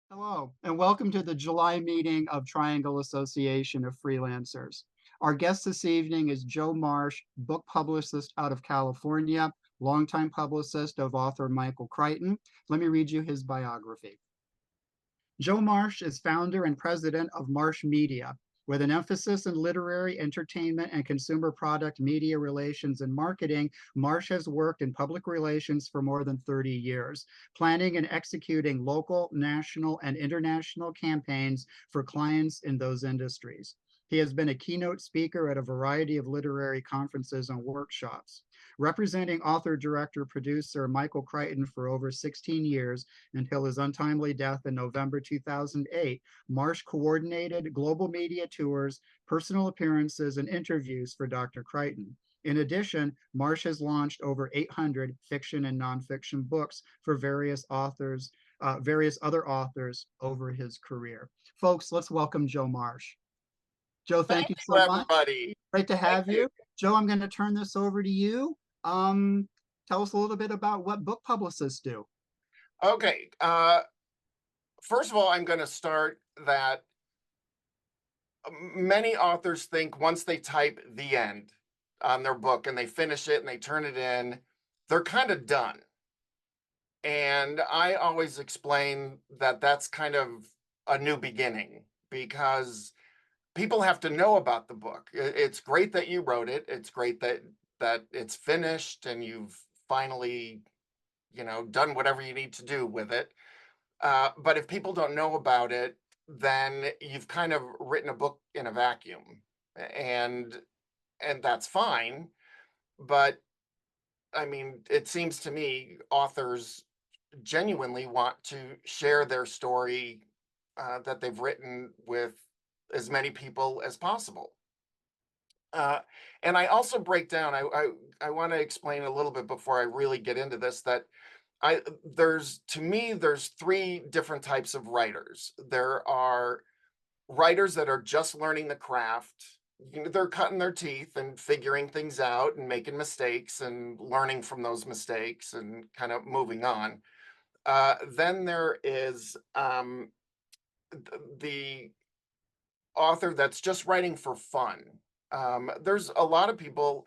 Hello, and welcome to the July meeting of Triangle Association of Freelancers. Our guest this evening is Joe Marich, book publicist out of California, longtime publicist of author Michael Crichton. Let me read you his biography. Joe Marich is founder and president of Marich Media, with an emphasis in literary, entertainment, and consumer product media relations and marketing. Marich has worked in public relations for more than 30 years, planning and executing local, national, and international campaigns for clients in those industries. He has been a keynote speaker at a variety of literary conferences and workshops. Representing author, director, producer Michael Crichton for over 16 years until his untimely death in November 2008, Marich coordinated global media tours, personal appearances, and interviews for Dr. Crichton. In addition, Marich has launched over 800 fiction and nonfiction books for various other authors over his career. Folks, let's welcome Joe Marich. Joe, thank Thank you you, so much. everybody. Great to Thank have you. you. Joe, I'm going to turn this over to you. Um, Tell us a little bit about what book publicists do. Okay. First of all, I'm going to start that many authors think once they type the end on their book and they finish it and they turn it in, they're kind of done. And I always explain that that's kind of a new beginning because people have to know about the book. It's great that you wrote it. It's great that it's finished and you've finally, done whatever you need to do with it. But if people don't know about it, then you've kind of written a book in a vacuum, and that's fine. But I mean, it seems to me authors genuinely want to share their story that they've written with as many people as possible. Uh, and I also break down. I want to explain a little bit before I really get into this that there's three different types of writers. There are writers that are just learning the craft. They're cutting their teeth and figuring things out and making mistakes and learning from those mistakes and kind of moving on. Then there is the author that's just writing for fun. There's a lot of people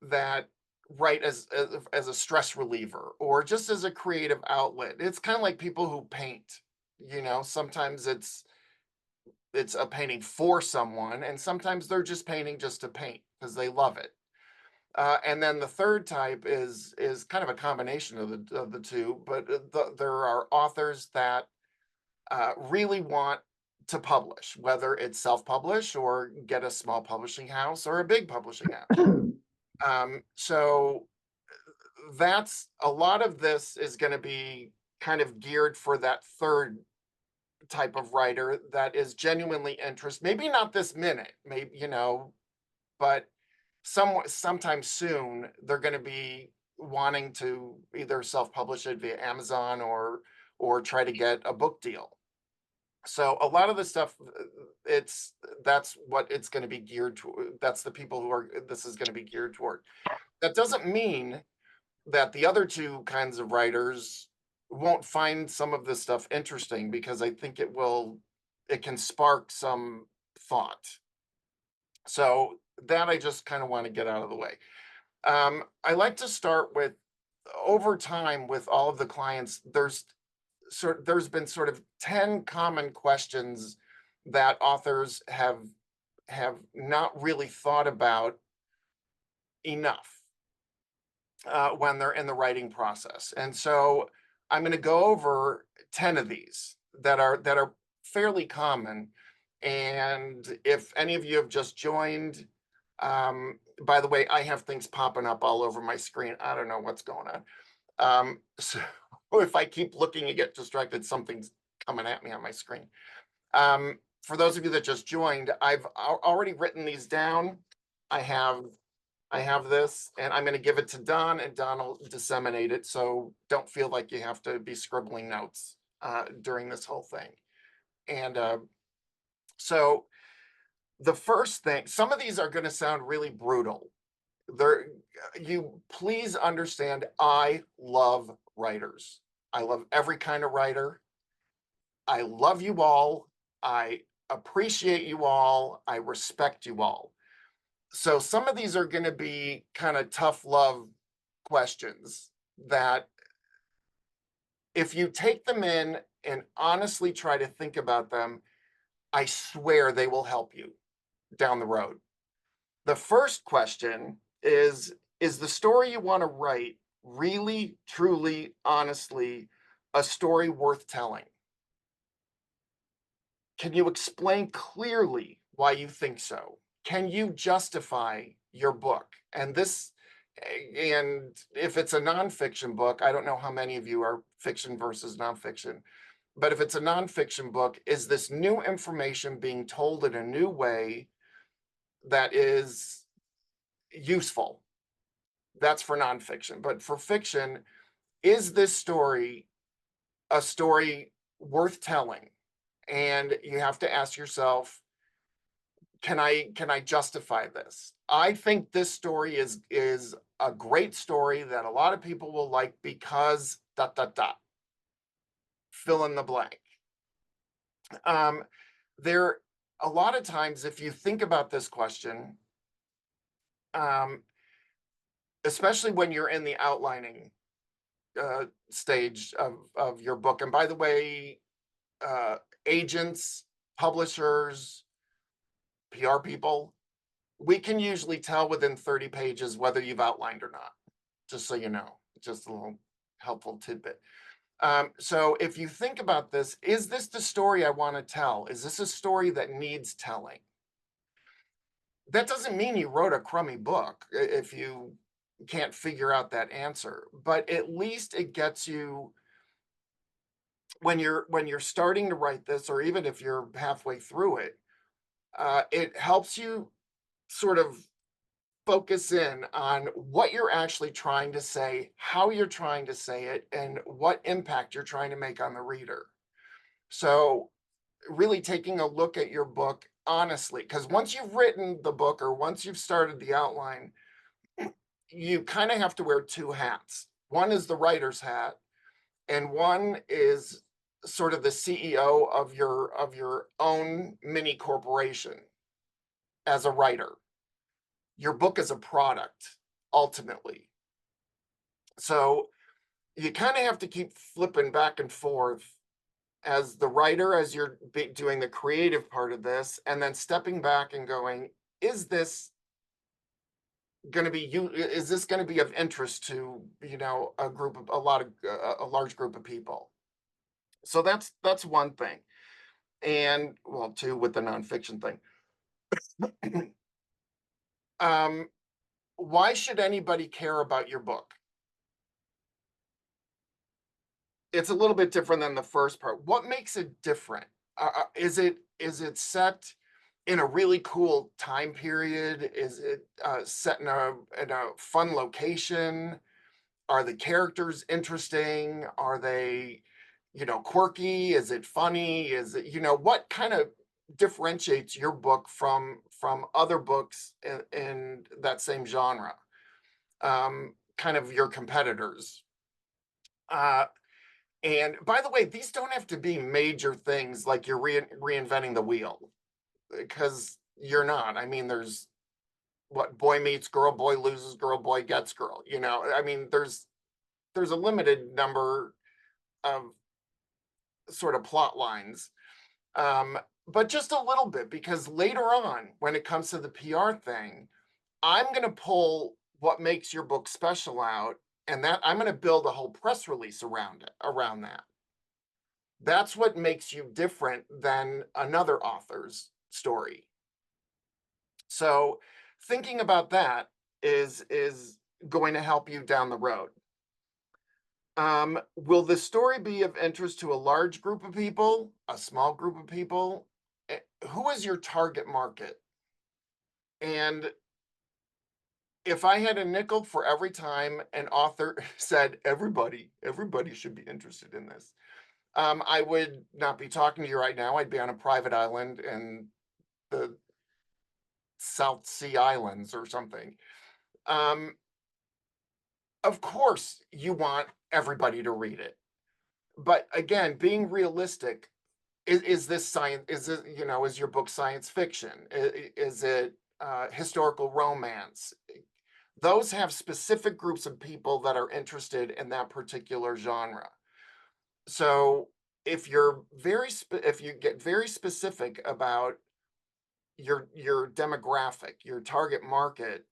that write as a stress reliever or just as a creative outlet. It's kind of like people who paint. Sometimes it's a painting for someone, and sometimes they're just painting just to paint because they love it. And then the third type is kind of a combination of the two, but there are authors that really want to publish, whether it's self-publish or get a small publishing house or a big publishing house. So that's a lot of this is going to be kind of geared for that third type of writer that is genuinely interested. Maybe not this minute, maybe but sometime soon they're going to be wanting to either self-publish it via Amazon or try to get a book deal. So a lot of the stuff, that's what it's going to be geared to. That's the people who are this is going to be geared toward. That doesn't mean that the other two kinds of writers won't find some of this stuff interesting, because I think it can spark some thought. So that I just kind of want to get out of the way. I like to start with, over time with all of the clients, there's been sort of 10 common questions that authors have not really thought about enough when they're in the writing process. And so I'm going to go over 10 of these that are fairly common. And if any of you have just joined, by the way, I have things popping up all over my screen. I don't know what's going on. So if I keep looking and get distracted, something's coming at me on my screen. For those of you that just joined, I've already written these down. I have this, and I'm going to give it to Don, and Don will disseminate it. So don't feel like you have to be scribbling notes during this whole thing. And so the first thing, some of these are going to sound really brutal. You please understand, I love writers. I love every kind of writer. I love you all. I appreciate you all. I respect you all. So some of these are going to be kind of tough love questions that if you take them in and honestly try to think about them, I swear they will help you down the road. The first question is the story you want to write really, truly, honestly a story worth telling? Can you explain clearly why you think so? Can you justify your book? And if it's a nonfiction book, I don't know how many of you are fiction versus nonfiction, but if it's a nonfiction book, is this new information being told in a new way that is useful? That's for nonfiction. But for fiction, is this story a story worth telling? And you have to ask yourself, can I justify this? I think this story is a great story that a lot of people will like because dot dot dot. Fill in the blank. Um, there a lot of times, if you think about this question, um, especially when you're in the outlining stage of your book. And by the way, uh, agents, publishers, PR people, we can usually tell within 30 pages whether you've outlined or not, just so you know, just a little helpful tidbit. So if you think about this, is this the story I want to tell? Is this a story that needs telling? That doesn't mean you wrote a crummy book if you can't figure out that answer, but at least it gets you when you're starting to write this, or even if you're halfway through it, it helps you sort of focus in on what you're actually trying to say, how you're trying to say it, and what impact you're trying to make on the reader. So, really taking a look at your book honestly, because once you've written the book or once you've started the outline, you kind of have to wear two hats. One is the writer's hat, and one is sort of the CEO of your own mini corporation as a writer. Your book is a product ultimately. So you kind of have to keep flipping back and forth as the writer, as you're doing the creative part of this, and then stepping back and going, is this going to be you? Is this going to be of interest to, a large group of people? So that's one thing. And well, two, with the nonfiction thing. um, why should anybody care about your book? It's a little bit different than the first part. What makes it different? Is it set in a really cool time period? Is it set in a fun location? Are the characters interesting? Are they, quirky? Is it funny? Is it, what kind of differentiates your book from other books in that same genre? Kind of your competitors. Uh, And by the way, these don't have to be major things like you're reinventing the wheel, because you're not. I mean, there's what, boy meets girl, boy loses girl, boy gets girl. I mean, there's a limited number of sort of plot lines, um, but just a little bit, because later on, when it comes to the PR thing, I'm going to pull what makes your book special out, and that I'm going to build a whole press release around that. That's what makes you different than another author's story. So thinking about that is going to help you down the road. Will the story be of interest to a large group of people, a small group of people? Who is your target market? And if I had a nickel for every time an author said everybody should be interested in this, I would not be talking to you right now. I'd be on a private island in the South Sea Islands or something. Um, of course, you want everybody to read it. But again, being realistic, is this science? Is it, is your book science fiction? Is it historical romance? Those have specific groups of people that are interested in that particular genre. So if you get very specific about your demographic, your target market,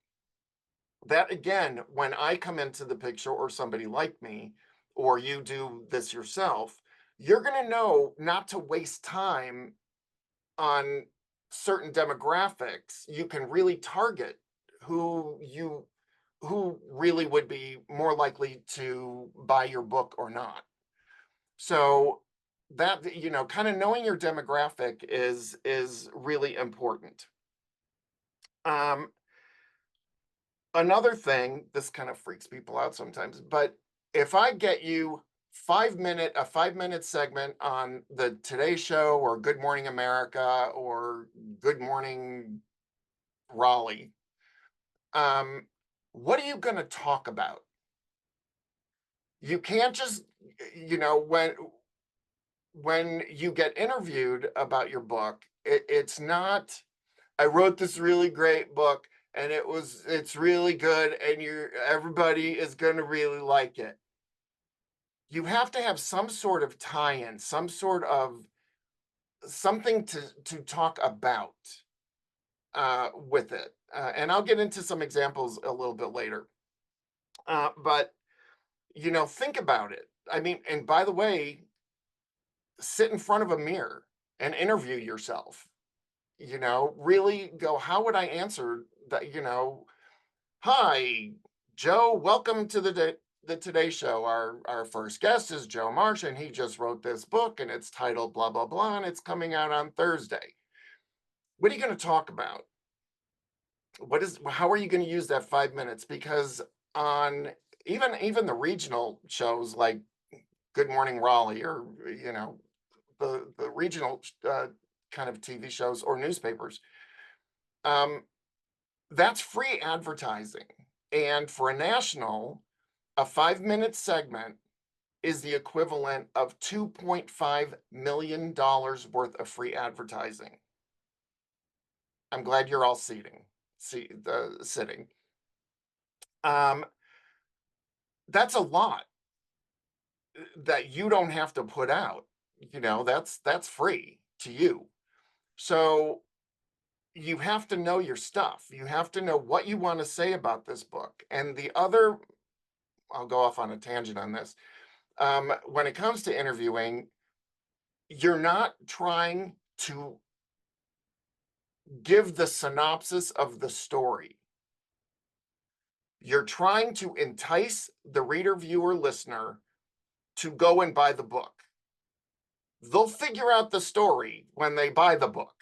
that again, when I come into the picture or somebody like me, or you do this yourself, you're going to know not to waste time on certain demographics. You can really target who you who really would be more likely to buy your book or not. So that, kind of knowing your demographic is really important. Um, Another thing, this kind of freaks people out sometimes, but if I get you 5 minute segment on the Today Show or Good Morning America or Good Morning Raleigh, um, what are you going to talk about? You can't just, when you get interviewed about your book, it's not, I wrote this really great book and it's really good and everybody is going to really like it. You have to have some sort of tie-in, some sort of something to talk about with it. And I'll get into some examples a little bit later. But think about it. I mean, and by the way, sit in front of a mirror and interview yourself. Really go, how would I answer that? Hi, Joe, welcome to the Today Show. Our first guest is Joe Marich, and he just wrote this book, and it's titled blah blah blah, and it's coming out on Thursday. What are you going to talk about? How are you going to use that 5 minutes? Because on even the regional shows like Good Morning Raleigh, or the regional kind of TV shows or newspapers, um, that's free advertising. And for a national, a 5 minute segment is the equivalent of $2.5 million worth of free advertising. I'm glad you're all sitting. Um, that's a lot that you don't have to put out. That's free to you. So you have to know your stuff. You have to know what you want to say about this book. And I'll go off on a tangent on this. When it comes to interviewing, you're not trying to give the synopsis of the story. You're trying to entice the reader, viewer, listener to go and buy the book. They'll figure out the story when they buy the book.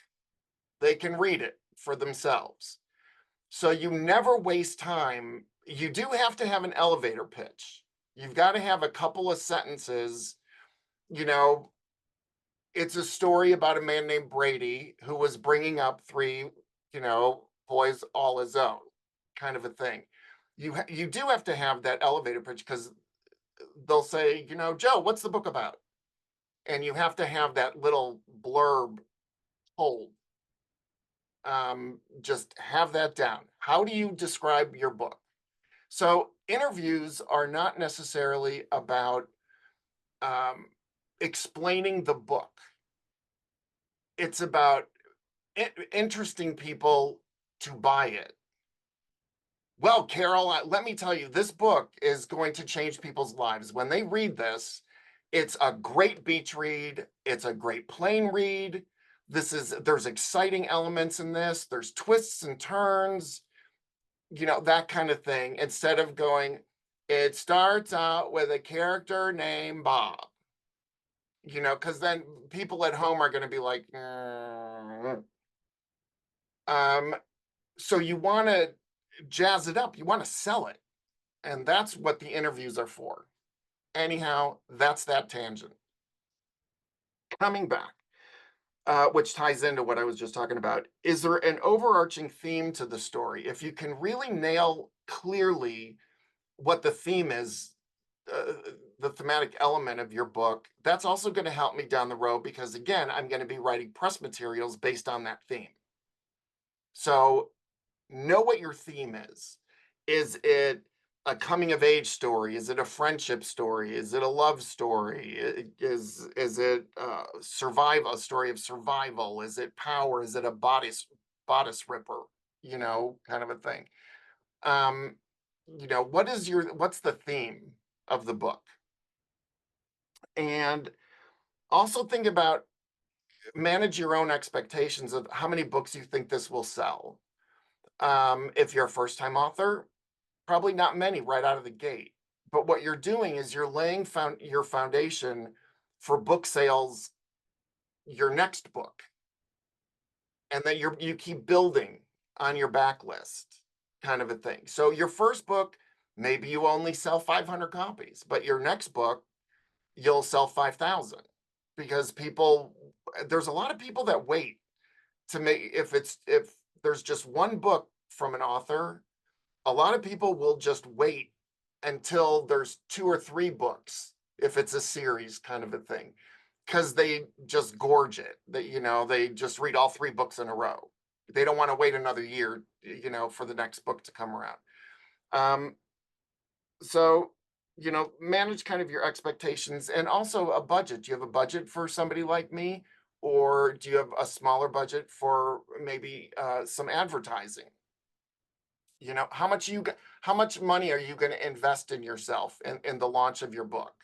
They can read it for themselves. So you never waste time. You do have to have an elevator pitch. You've got to have a couple of sentences. It's a story about a man named Brady who was bringing up three, boys all his own, kind of a thing. You do have to have that elevator pitch, because they'll say, Joe, what's the book about? And you have to have that little blurb told. Just have that down. How do you describe your book? So interviews are not necessarily about explaining the book. It's about interesting people to buy it. Well, Carol, let me tell you, this book is going to change people's lives. When they read this, it's a great beach read. It's a great plane read. There's exciting elements in this. There's twists and turns, that kind of thing. Instead of going, it starts out with a character named Bob, because then people at home are going to be like, so you want to jazz it up. You want to sell it. And that's what the interviews are for. Anyhow, that's that tangent. Coming back, which ties into what I was just talking about. Is there an overarching theme to the story? If you can really nail clearly what the theme is, the thematic element of your book, that's also going to help me down the road because, again, I'm going to be writing press materials based on that theme. So know what your theme is. Is it a coming of age story? Is it a friendship story? Is it a love story? Is it a story of survival? Is it power? Is it a bodice ripper? Kind of a thing. Um, what's the theme of the book? And also think about manage your own expectations of how many books you think this will sell. If you're a first time author, probably not many right out of the gate. But what you're doing is you're laying your foundation for book sales, your next book, and then you keep building on your backlist, kind of a thing. So your first book, maybe you only sell 500 copies, but your next book, you'll sell 5,000 because there's a lot of people that wait to make if there's just one book from an author. A lot of people will just wait until there's 2 or 3 books if it's a series kind of a thing because they just gorge it. They just read all 3 books in a row. They don't want to wait another year, for the next book to come around. So manage kind of your expectations and also a budget. Do you have a budget for somebody like me, or do you have a smaller budget for maybe some advertising? How much money are you going to invest in yourself in the launch of your book,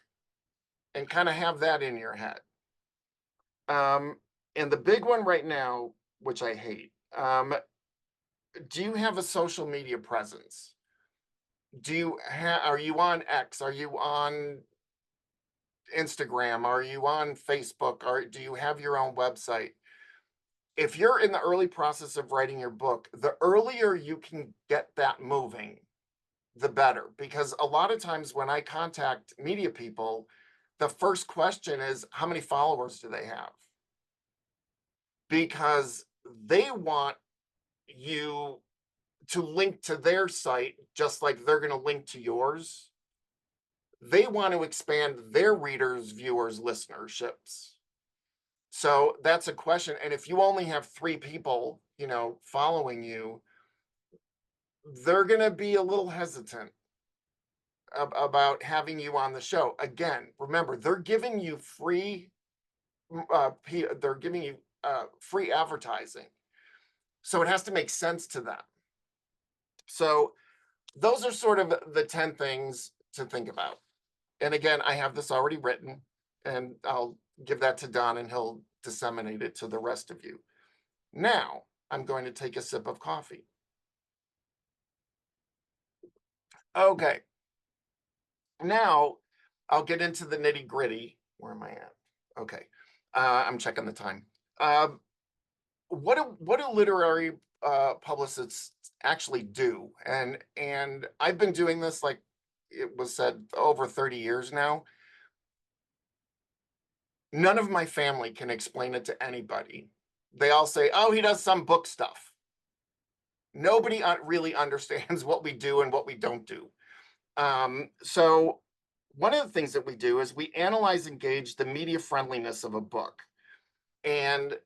and kind of have that in your head. And the big one right now, which I hate, do you have a social media presence? Are you on X? Are you on Instagram? Are you on Facebook? Or do you have your own website? If you're in the early process of writing your book, the earlier you can get that moving, the better. Because a lot of times when I contact media people, the first question is, how many followers do they have? Because they want you to link to their site just like they're going to link to yours. They want to expand their readers, viewers, listenerships. So that's a question. And if you only have 3 people, following you, they're going to be a little hesitant about having you on the show. Again, remember, they're giving you free free advertising. So it has to make sense to them. So those are sort of the 10 things to think about. And again, I have this already written, and I'll give that to Don and he'll disseminate it to the rest of you. Now, I'm going to take a sip of coffee. Okay. Now, I'll get into the nitty gritty. Where am I at? Okay. I'm checking the time. What do literary publicists actually do? And I've been doing this, like it was said, over 30 years now. None of my family can explain it to anybody. They all say, "Oh, he does some book stuff." Nobody really understands what we do and what we don't do. So one of the things that we do is we analyze and gauge the media friendliness of a book. And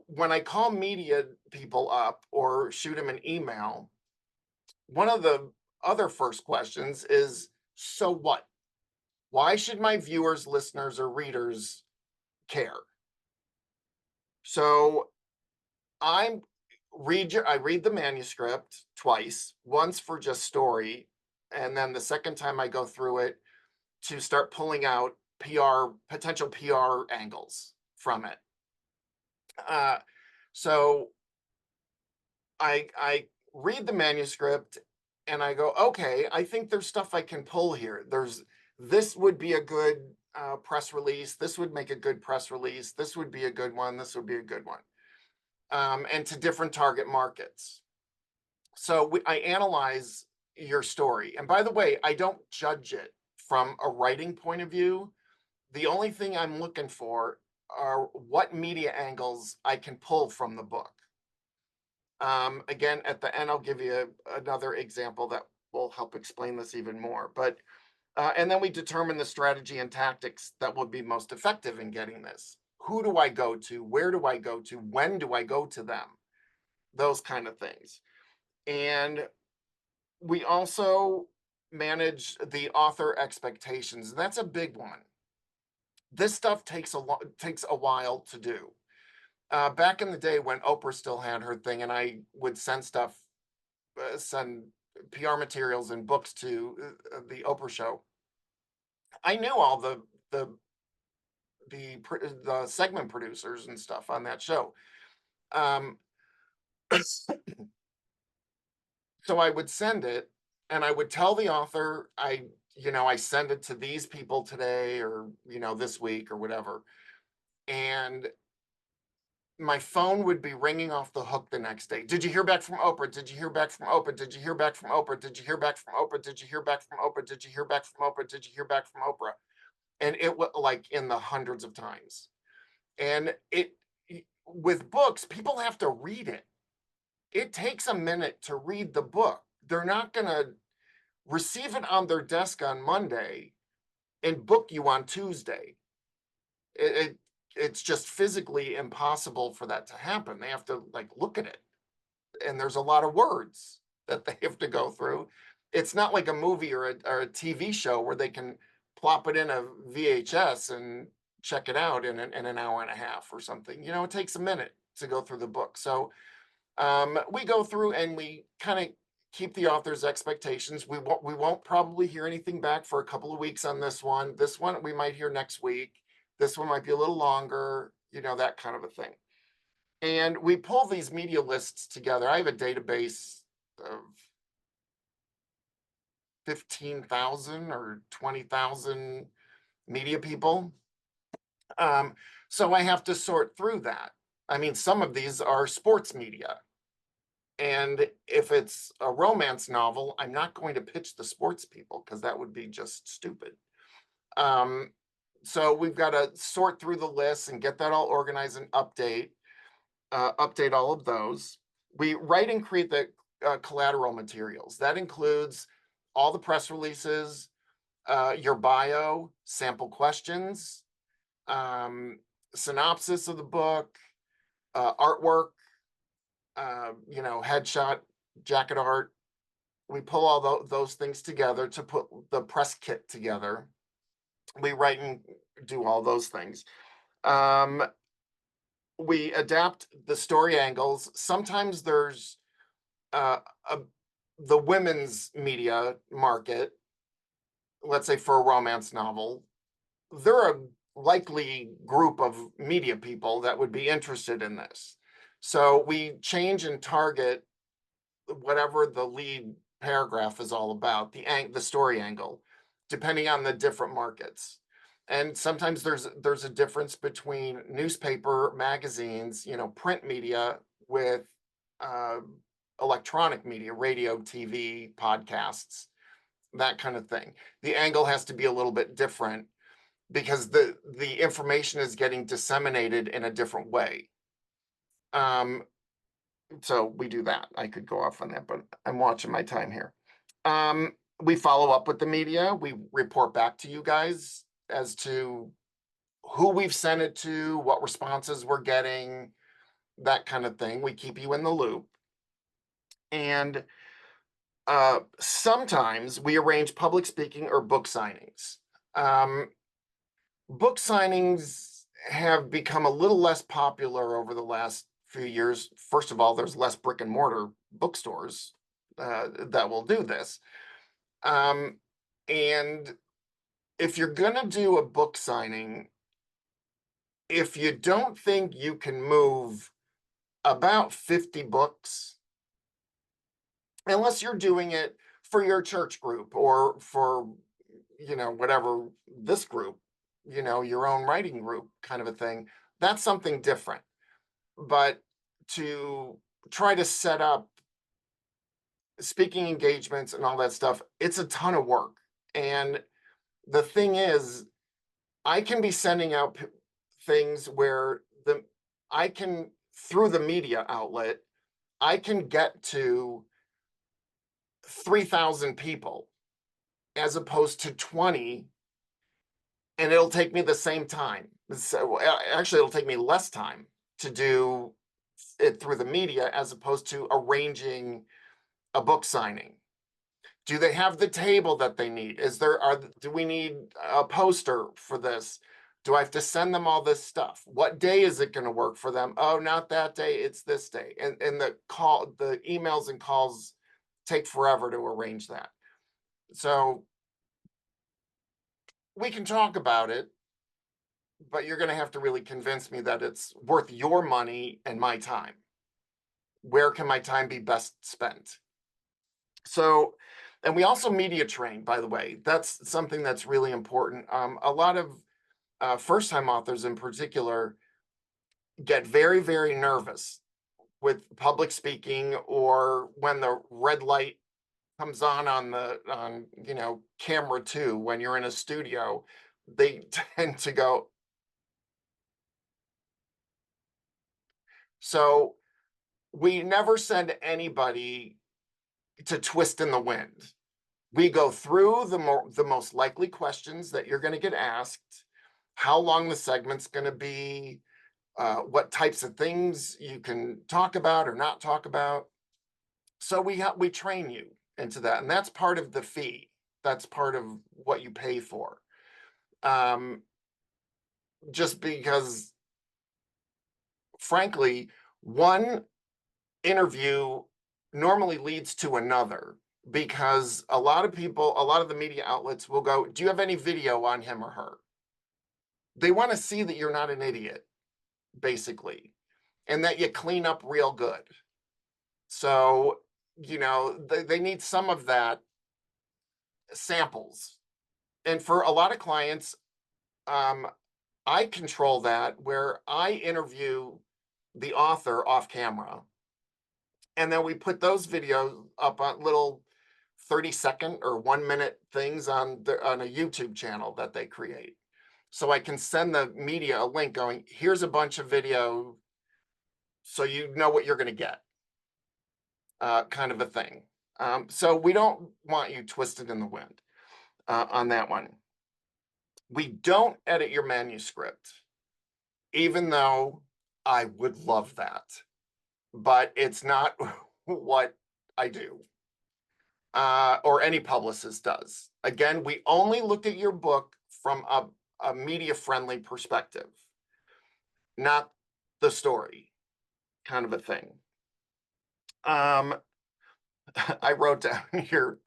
when I call media people up or shoot them an email, one of the other first questions is, so what? Why should my viewers, listeners, or readers care? So I read the manuscript twice, once for just story, and then the second time I go through it to start pulling out potential PR angles from it. So I read the manuscript and I go, okay, I think there's stuff I can pull here. This would be a good press release. This would make a good press release. This would be a good one. This would be a good one. And to different target markets. So I analyze your story. And by the way, I don't judge it from a writing point of view. The only thing I'm looking for are what media angles I can pull from the book. Again, at the end, I'll give you another example that will help explain this even more. But And then we determine the strategy and tactics that would be most effective in getting this. Who do I go to? Where do I go to? When do I go to them? Those kind of things. And we also manage the author expectations. That's a big one. This stuff takes a while to do. Back in the day when Oprah still had her thing, and I would send PR materials and books to the Oprah show. I knew all the the segment producers and stuff on that show. Um, so I would send it, and I would tell the author, I send it to these people today, or this week or whatever, and my phone would be ringing off the hook the next day. Did you hear back from Oprah? Did you hear back from Oprah? Did you hear back from Oprah? Did you hear back from Oprah? Did you hear back from Oprah? Did you hear back from Oprah? Did you hear back from Oprah? And it was like in the hundreds of times. And with books, people have to read it. It takes a minute to read the book. They're not going to receive it on their desk on Monday and book you on Tuesday. It it's just physically impossible for that to happen. They have to like look at it, and there's a lot of words that they have to go through. It's not like a movie or a TV show where they can plop it in a VHS and check it out in an hour and a half or something. It takes a minute to go through the book. So we go through and we kind of keep the author's expectations. We won't probably hear anything back for a couple of weeks on this one. This one we might hear next week. This one might be a little longer, that kind of a thing. And we pull these media lists together. I have a database of 15,000 or 20,000 media people. So I have to sort through that. I mean, some of these are sports media. And if it's a romance novel, I'm not going to pitch the sports people because that would be just stupid. So we've got to sort through the lists and get that all organized and update all of those. We write and create the collateral materials. That includes all the press releases, your bio, sample questions, synopsis of the book, artwork, headshot, jacket art. We pull all those things together to put the press kit together. We write and do all those things. We adapt the story angles. Sometimes there's uh, a, the women's media market, let's say for a romance novel, they're a likely group of media people that would be interested in this. So we change and target whatever the lead paragraph is all about, the story angle, depending on the different markets. And sometimes there's a difference between newspaper, magazines, print media with uh, electronic media, radio, TV, podcasts, that kind of thing. The angle has to be a little bit different because the information is getting disseminated in a different way. So we do that. I could go off on that, but I'm watching my time here. We follow up with the media. We report back to you guys as to who we've sent it to, what responses we're getting, that kind of thing. We keep you in the loop. And sometimes we arrange public speaking or book signings. Book signings have become a little less popular over the last few years. First of all, there's less brick and mortar bookstores that will do this. And if you're going to do a book signing, if you don't think you can move about 50 books, unless you're doing it for your church group or for, whatever, this group, your own writing group kind of a thing, that's something different. But to try to set up speaking engagements and all that stuff, it's a ton of work. And the thing is, I can be sending out things where I can, through the media outlet, I can get to 3,000 people as opposed to 20, and it'll take me the same time. So actually, it'll take me less time to do it through the media as opposed to arranging a book signing. Do they have the table that they need? Do we need a poster for this? Do I have to send them all this stuff? What day is it going to work for them? Oh, not that day, it's this day. And the emails and calls take forever to arrange that. So we can talk about it, but you're going to have to really convince me that it's worth your money and my time. Where can my time be best spent? So, and we also media train, by the way. That's something that's really important. A lot of first-time authors in particular get very, very nervous with public speaking, or when the red light comes on camera two, when you're in a studio, they tend to go. So we never send anybody to twist in the wind. We go through the most likely questions that you're going to get asked, how long the segment's going to be, what types of things you can talk about or not talk about. So we train you into that, and that's part of the fee. That's part of what you pay for. Just because, frankly, one interview normally leads to another, because a lot of the media outlets will go, do you have any video on him or her? They want to see that you're not an idiot, basically, and that you clean up real good. So, they need some of that samples. And for a lot of clients, I control that, where I interview the author off camera, and then we put those videos up on little 30-second or 1-minute things on a YouTube channel that they create. So I can send the media a link going, here's a bunch of video so you know what you're going to get, kind of a thing. So we don't want you twisted in the wind on that one. We don't edit your manuscript, even though I would love that, but it's not what I do, or any publicist does. Again, we only look at your book from a media-friendly perspective, not the story, kind of a thing. I wrote down here,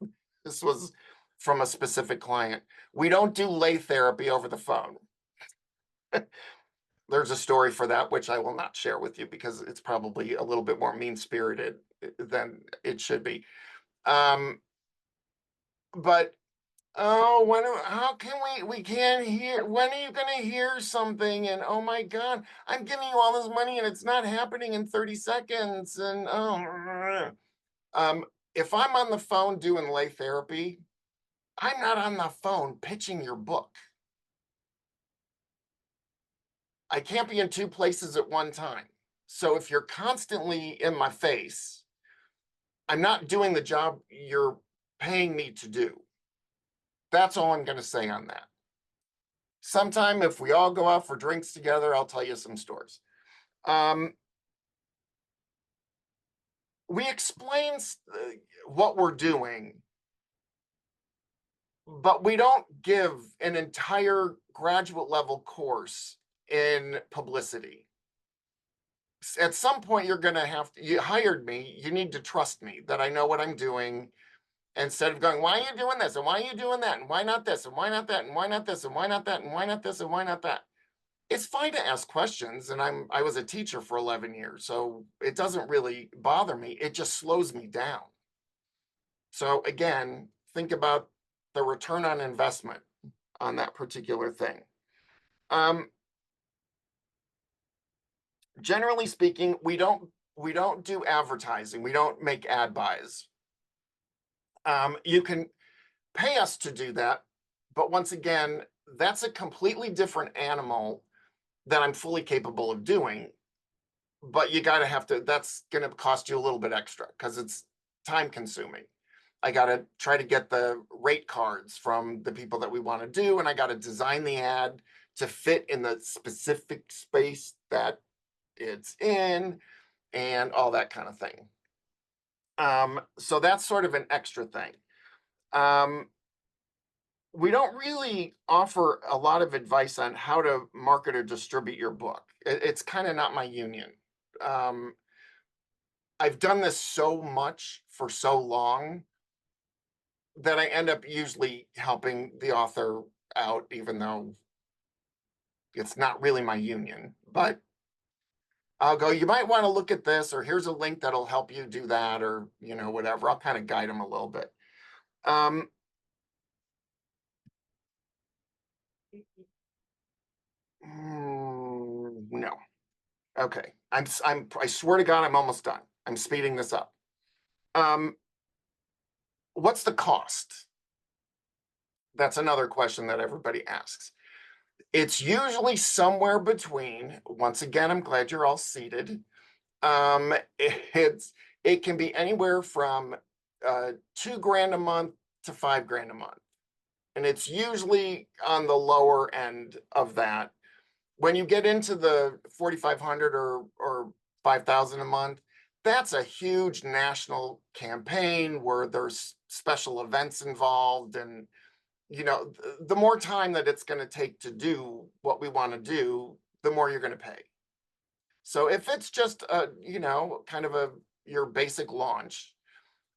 this was from a specific client. We don't do lay therapy over the phone. There's a story for that, which I will not share with you because it's probably a little bit more mean-spirited than it should be. But oh, how can we can't hear, when are you going to hear something? And oh my God, I'm giving you all this money and it's not happening in 30 seconds. And if I'm on the phone doing lay therapy, I'm not on the phone pitching your book. I can't be in two places at one time. So if you're constantly in my face, I'm not doing the job you're paying me to do. That's all I'm going to say on that. Sometime, if we all go out for drinks together, I'll tell you some stories. We explain what we're doing, but we don't give an entire graduate level course in publicity. At some point, you're going to have to, you hired me, you need to trust me that I know what I'm doing, instead of going, why are you doing this? And why are you doing that? And why not this? And why not that? And why not this? And why not that? And why not this? And why not that? It's fine to ask questions. And I was a teacher for 11 years, so it doesn't really bother me. It just slows me down. So again, think about the return on investment on that particular thing. Generally speaking, we don't do advertising. We don't make ad buys. You can pay us to do that, but once again, that's a completely different animal that I'm fully capable of doing. But that's going to cost you a little bit extra because it's time consuming. I got to try to get the rate cards from the people that we want to do, and I got to design the ad to fit in the specific space that it's in, and all that kind of thing. So that's sort of an extra thing. Um, we don't really offer a lot of advice on how to market or distribute your book. It's kind of not my union. Um, I've done this so much for so long that I end up usually helping the author out, even though it's not really my union. But I'll go, you might want to look at this, or here's a link that'll help you do that, or, whatever. I'll kind of guide them a little bit. Um, no. Okay. I swear to God, I'm almost done. I'm speeding this up. Um, what's the cost? That's another question that everybody asks. It's usually somewhere between, once again, I'm glad you're all seated. It can be anywhere from $2,000 a month to $5,000 a month. And it's usually on the lower end of that. When you get into the 4,500 or 5,000 a month, that's a huge national campaign where there's special events involved, and the more time that it's going to take to do what we want to do, the more you're going to pay. So if it's just kind of your basic launch,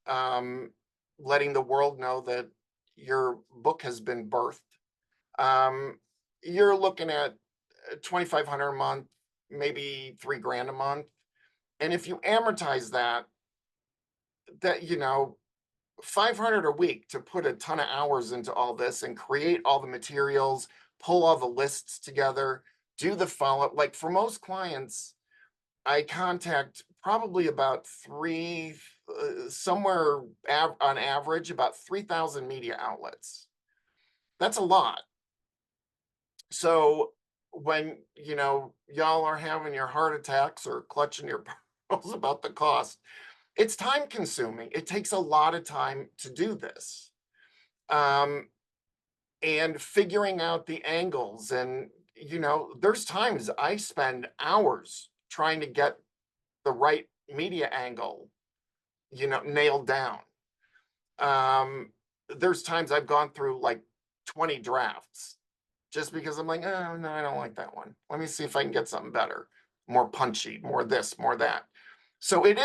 um, letting the world know that your book has been birthed, you're looking at 2,500 a month, maybe $3,000 a month. And if you amortize that 500 a week to put a ton of hours into all this and create all the materials, pull all the lists together, do the follow-up. Like for most clients, I contact probably about somewhere on average, about 3,000 media outlets. That's a lot. So when, y'all are having your heart attacks or clutching your pearls about the cost, it's time consuming. It takes a lot of time to do this. And figuring out the angles, and, there's times I spend hours trying to get the right media angle, nailed down. There's times I've gone through like 20 drafts just because I'm like, oh, no, I don't like that one. Let me see if I can get something better, more punchy, more this, more that. So it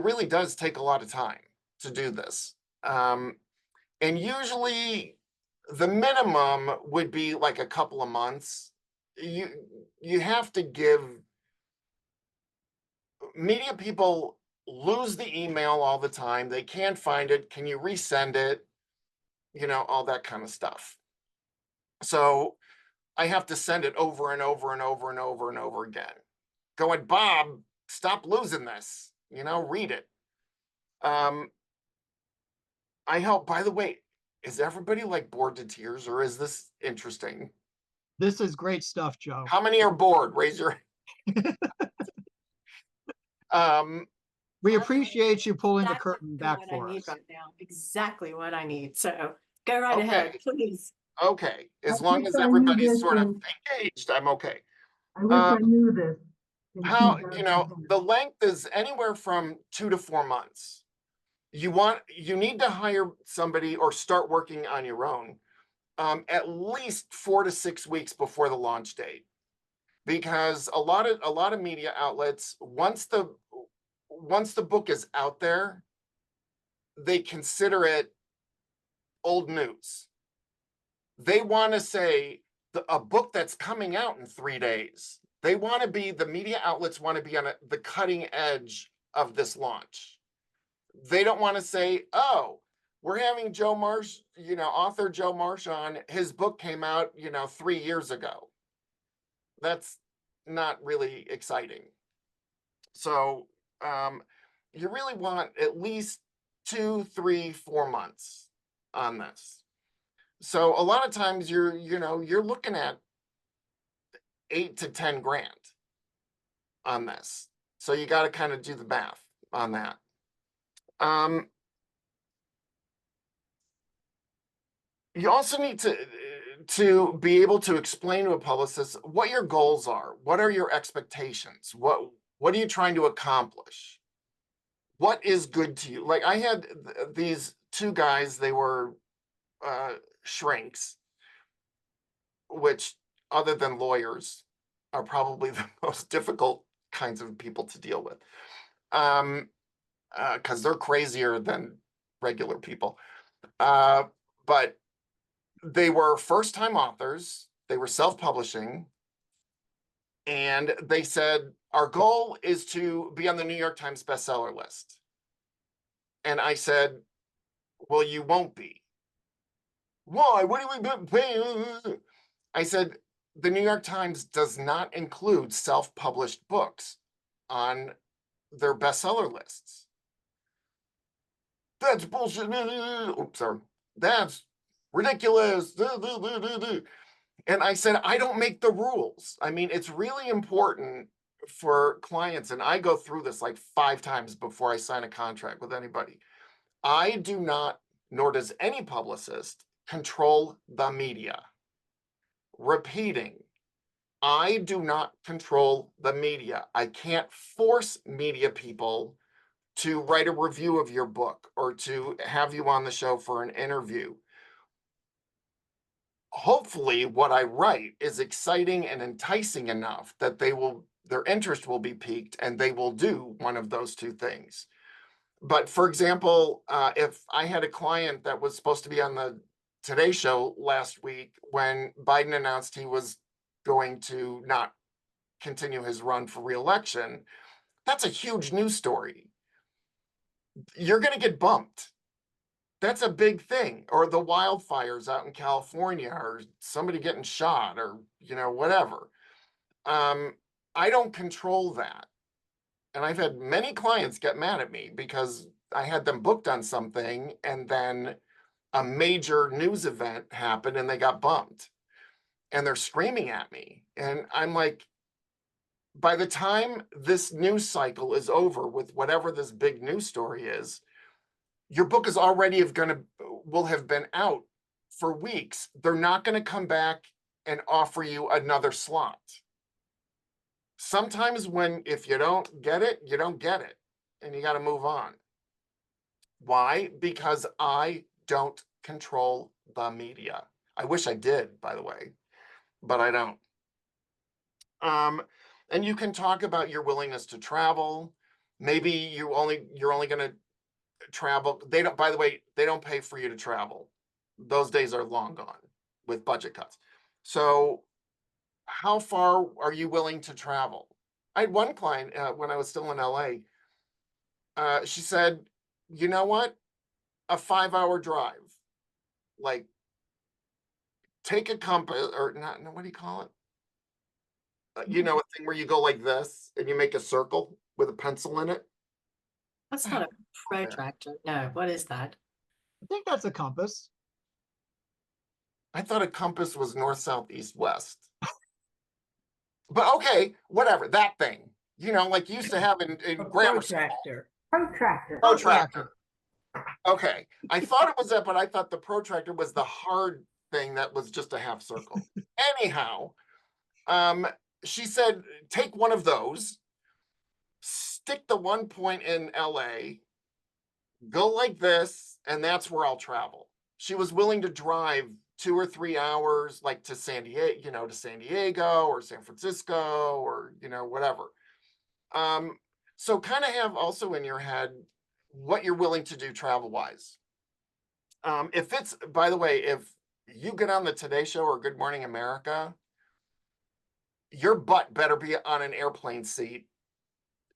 really does take a lot of time to do this. And usually the minimum would be like a couple of months. You have to give media people lose the email all the time. They can't find it. Can you resend it? All that kind of stuff. So I have to send it over and over and over and over and over again. Going, Bob, stop losing this. Read it. I help, by the way, is everybody like bored to tears, or is this interesting? This is great stuff, Joe. How many are bored? Raise your We appreciate you pulling the curtain back what for I need us. right now. Exactly what I need. So go right Okay. ahead, please. Okay, as I long wish as I knew everybody's this sort of in- engaged, I'm okay. I wish I knew this. in How, 2010. the length is anywhere from 2 to 4 months. You need to hire somebody or start working on your own at least 4 to 6 weeks before the launch date, because a lot of media outlets, once the book is out there, they consider it old news. They want to say a book that's coming out in 3 days. The media outlets want to be on the cutting edge of this launch. They don't want to say, oh, we're having Joe Marich, author Joe Marich on. His book came out, 3 years ago. That's not really exciting. So you really want at least 2, 3, 4 months on this. So a lot of times you're looking at 8 to 10 grand on this. So you got to kind of do the math on that. you also need to be able to explain to a publicist what your goals are. What are your expectations? What are you trying to accomplish? What is good to you? Like I had these two guys, they were shrinks, which other than lawyers are probably the most difficult kinds of people to deal with. Because they're crazier than regular people. But they were first-time authors, they were self-publishing, and they said, our goal is to be on the New York Times bestseller list. And I said, well, you won't be. Why? What do we pay? I said, the New York Times does not include self-published books on their bestseller lists. That's bullshit. Oops, sorry. That's ridiculous. And I said, I don't make the rules. I mean, it's really important for clients, and I go through this like 5 times before I sign a contract with anybody. I do not, nor does any publicist, control the media. Repeating, I do not control the media. I can't force media people to write a review of your book or to have you on the show for an interview. Hopefully what I write is exciting and enticing enough that their interest will be piqued and they will do one of those two things. But for example, if I had a client that was supposed to be on the Today Show last week when Biden announced he was going to not continue his run for re-election, that's a huge news story. You're going to get bumped. That's a big thing. Or the wildfires out in California, or somebody getting shot, or whatever. I don't control that. And I've had many clients get mad at me because I had them booked on something and then a major news event happened and they got bumped. And they're screaming at me. And I'm like, by the time this news cycle is over with whatever this big news story is, your book is already will have been out for weeks. They're not going to come back and offer you another slot. Sometimes if you don't get it, you don't get it, and you got to move on. Why? Because I don't control the media. I wish I did, by the way, but I don't. And you can talk about your willingness to travel. Maybe you're only going to travel. They don't, by the way, they don't pay for you to travel. Those days are long gone with budget cuts. So how far are you willing to travel? I had one client when I was still in LA. She said, you know what? A 5-hour drive. Like, take a compass, or not, what do you call it? A thing where you go like this and you make a circle with a pencil in it. That's not a protractor. No, what is that? I think that's a compass. I thought a compass was north, south, east, west. But okay, whatever, that thing. Like you used to have in grammar school. Protractor. Protractor. Okay, I thought it was that, but I thought the protractor was the hard thing that was just a half circle. Anyhow, she said, take one of those, stick the one point in LA, go like this, and that's where I'll travel. She was willing to drive 2 or 3 hours, like to San Diego or San Francisco or, whatever. So kind of have also in your head what you're willing to do travel-wise. By the way, if you get on the Today Show or Good Morning America, your butt better be on an airplane seat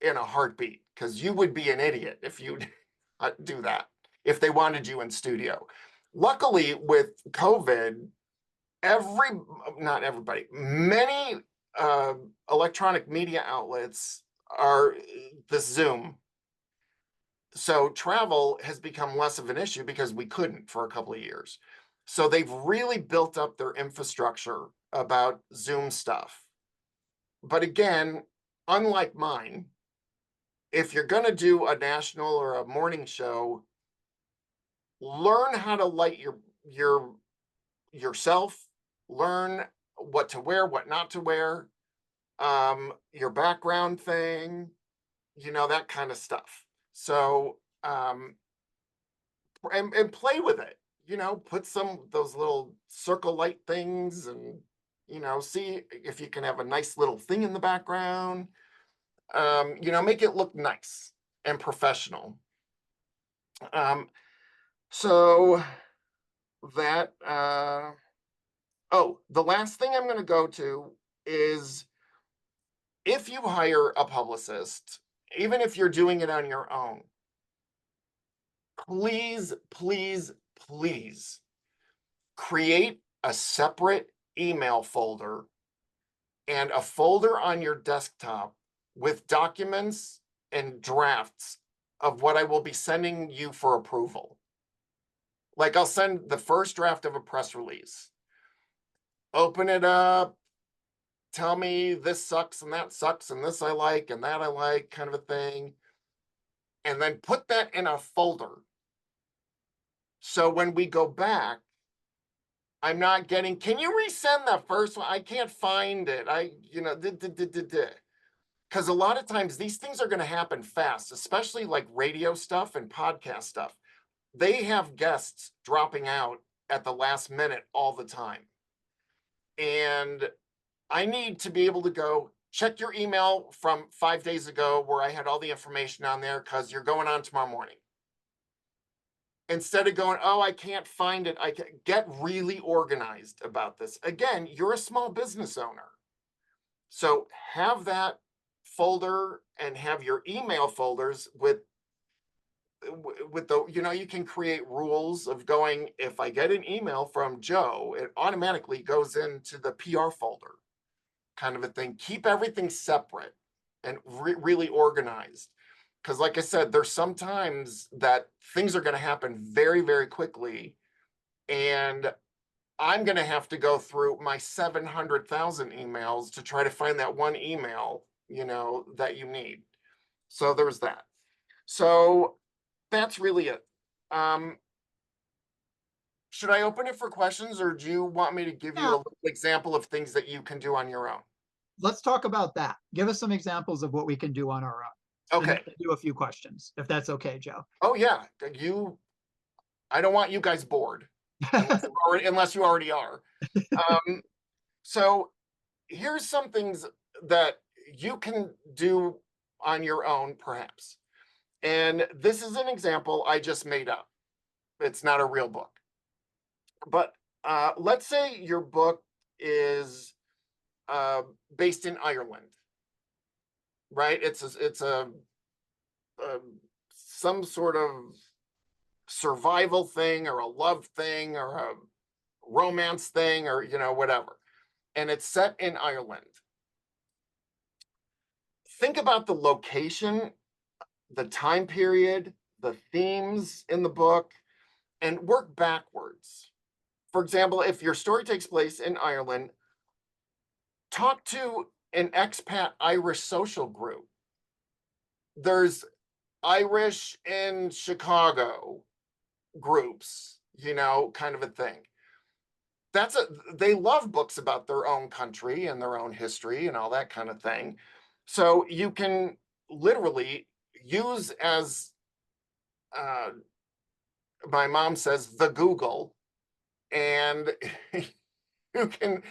in a heartbeat, because you would be an idiot if you do that, if they wanted you in studio. Luckily, with COVID, not everybody, many electronic media outlets are the Zoom. So travel has become less of an issue because we couldn't for a couple of years. So they've really built up their infrastructure about Zoom stuff. But again, unlike mine, if you're going to do a national or a morning show, learn how to light your yourself, learn what to wear, what not to wear, your background thing, that kind of stuff. So, and play with it, put those little circle light things and, see if you can have a nice little thing in the background, make it look nice and professional. So that, the last thing I'm going to go to is, if you hire a publicist, even if you're doing it on your own, please, please, please create a separate email folder and a folder on your desktop with documents and drafts of what I will be sending you for approval. Like, I'll send the first draft of a press release. Open it up, tell me this sucks and that sucks and this I like and that I like, kind of a thing. And then put that in a folder. So when we go back, I'm not getting, can you resend that first one? I can't find it. Because a lot of times these things are going to happen fast, especially like radio stuff and podcast stuff. They have guests dropping out at the last minute all the time. And I need to be able to go check your email from 5 days ago where I had all the information on there because you're going on tomorrow morning. Instead of going, oh, I can't find it, I can get really organized about this. Again, you're a small business owner. So have that folder and have your email folders with the, you can create rules of going, if I get an email from Joe, it automatically goes into the PR folder, kind of a thing. Keep everything separate and really organized. Because like I said, there's sometimes that things are going to happen very, very quickly. And I'm going to have to go through my 700,000 emails to try to find that one email, that you need. So there's that. So that's really it. Should I open it for questions, or do you want me to give you a little example of things that you can do on your own? Let's talk about that. Give us some examples of what we can do on our own. Okay. And then do a few questions, if that's okay, Joe. Oh yeah, I don't want you guys bored unless you already are. So here's some things that you can do on your own, perhaps. And this is an example I just made up. It's not a real book. But let's say your book is based in Ireland, right? It's some sort of survival thing or a love thing or a romance thing or whatever, and it's set in Ireland. Think about the location, the time period, the themes in the book, and work backwards. For example, if your story takes place in Ireland, talk to an expat Irish social group. There's Irish in Chicago groups, kind of a thing. They love books about their own country and their own history and all that kind of thing. So you can literally use, as my mom says, the Google, and you can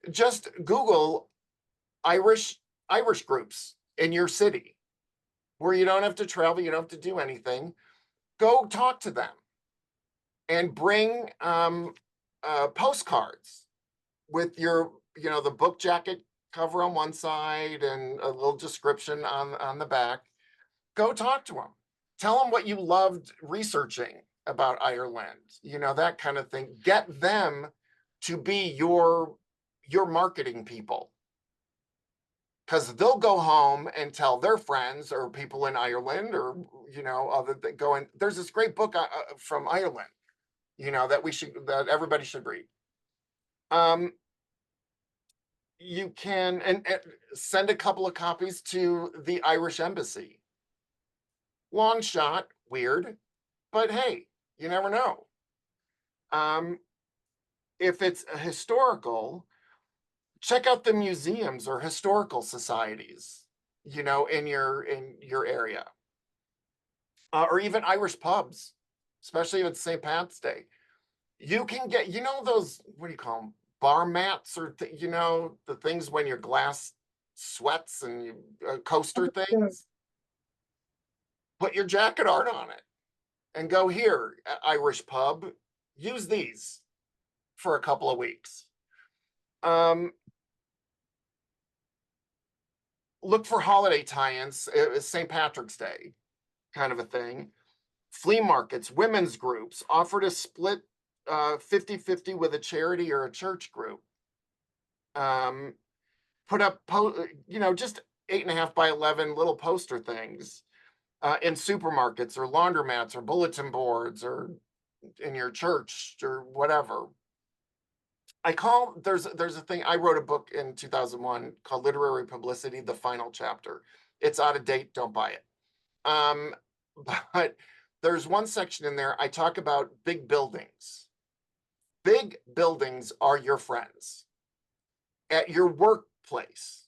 just Google Irish groups in your city where you don't have to travel, you don't have to do anything. Go talk to them and bring postcards with your, the book jacket cover on one side and a little description on the back. Go talk to them. Tell them what you loved researching about Ireland, that kind of thing. Get them to be your marketing people, because they'll go home and tell their friends or people in Ireland or, other that going, there's this great book from Ireland, that everybody should read. You can and send a couple of copies to the Irish embassy. Long shot, weird, but hey, you never know. If it's a historical, check out the museums or historical societies, you know, in your area. Or even Irish pubs, especially if it's St. Pat's Day. You can get, you know, those, what do you call them? Bar mats, or, you know, the things when your glass sweats and you coaster things. Put your jacket art on it and go here, Irish pub. Use these for a couple of weeks. Look for holiday tie-ins, St. Patrick's Day kind of a thing. Flea markets, women's groups, offer to split 50-50 with a charity or a church group. Put up, you know, just 8.5 by 11 little poster things in supermarkets or laundromats or bulletin boards or in your church or whatever. There's a thing, I wrote a book in 2001 called Literary Publicity, the final chapter. It's out of date, don't buy it. But there's one section in there, I talk about big buildings. Big buildings are your friends. At your workplace,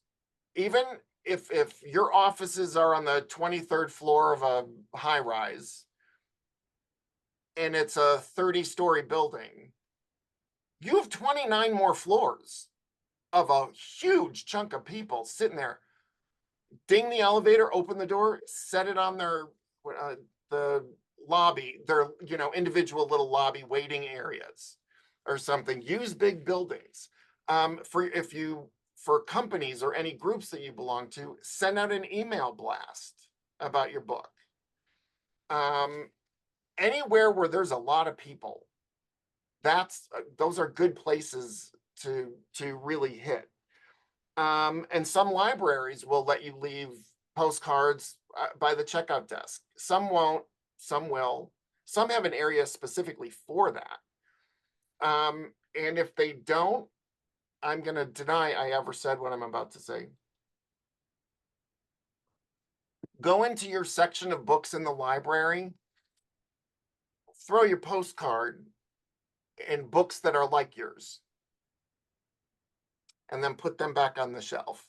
even if your offices are on the 23rd floor of a high rise and it's a 30-story building, you have 29 more floors of a huge chunk of people sitting there. Ding the elevator, open the door, set it on their the lobby, their, you know, individual little lobby waiting areas or something. Use big buildings. For companies or any groups that you belong to, send out an email blast about your book. Anywhere where there's a lot of people, those are good places to really hit. And some libraries will let you leave postcards by the checkout desk. Some won't, some will. Some have an area specifically for that. And if they don't, I'm going to deny I ever said what I'm about to say. Go into your section of books in the library, throw your postcard in books that are like yours, and then put them back on the shelf.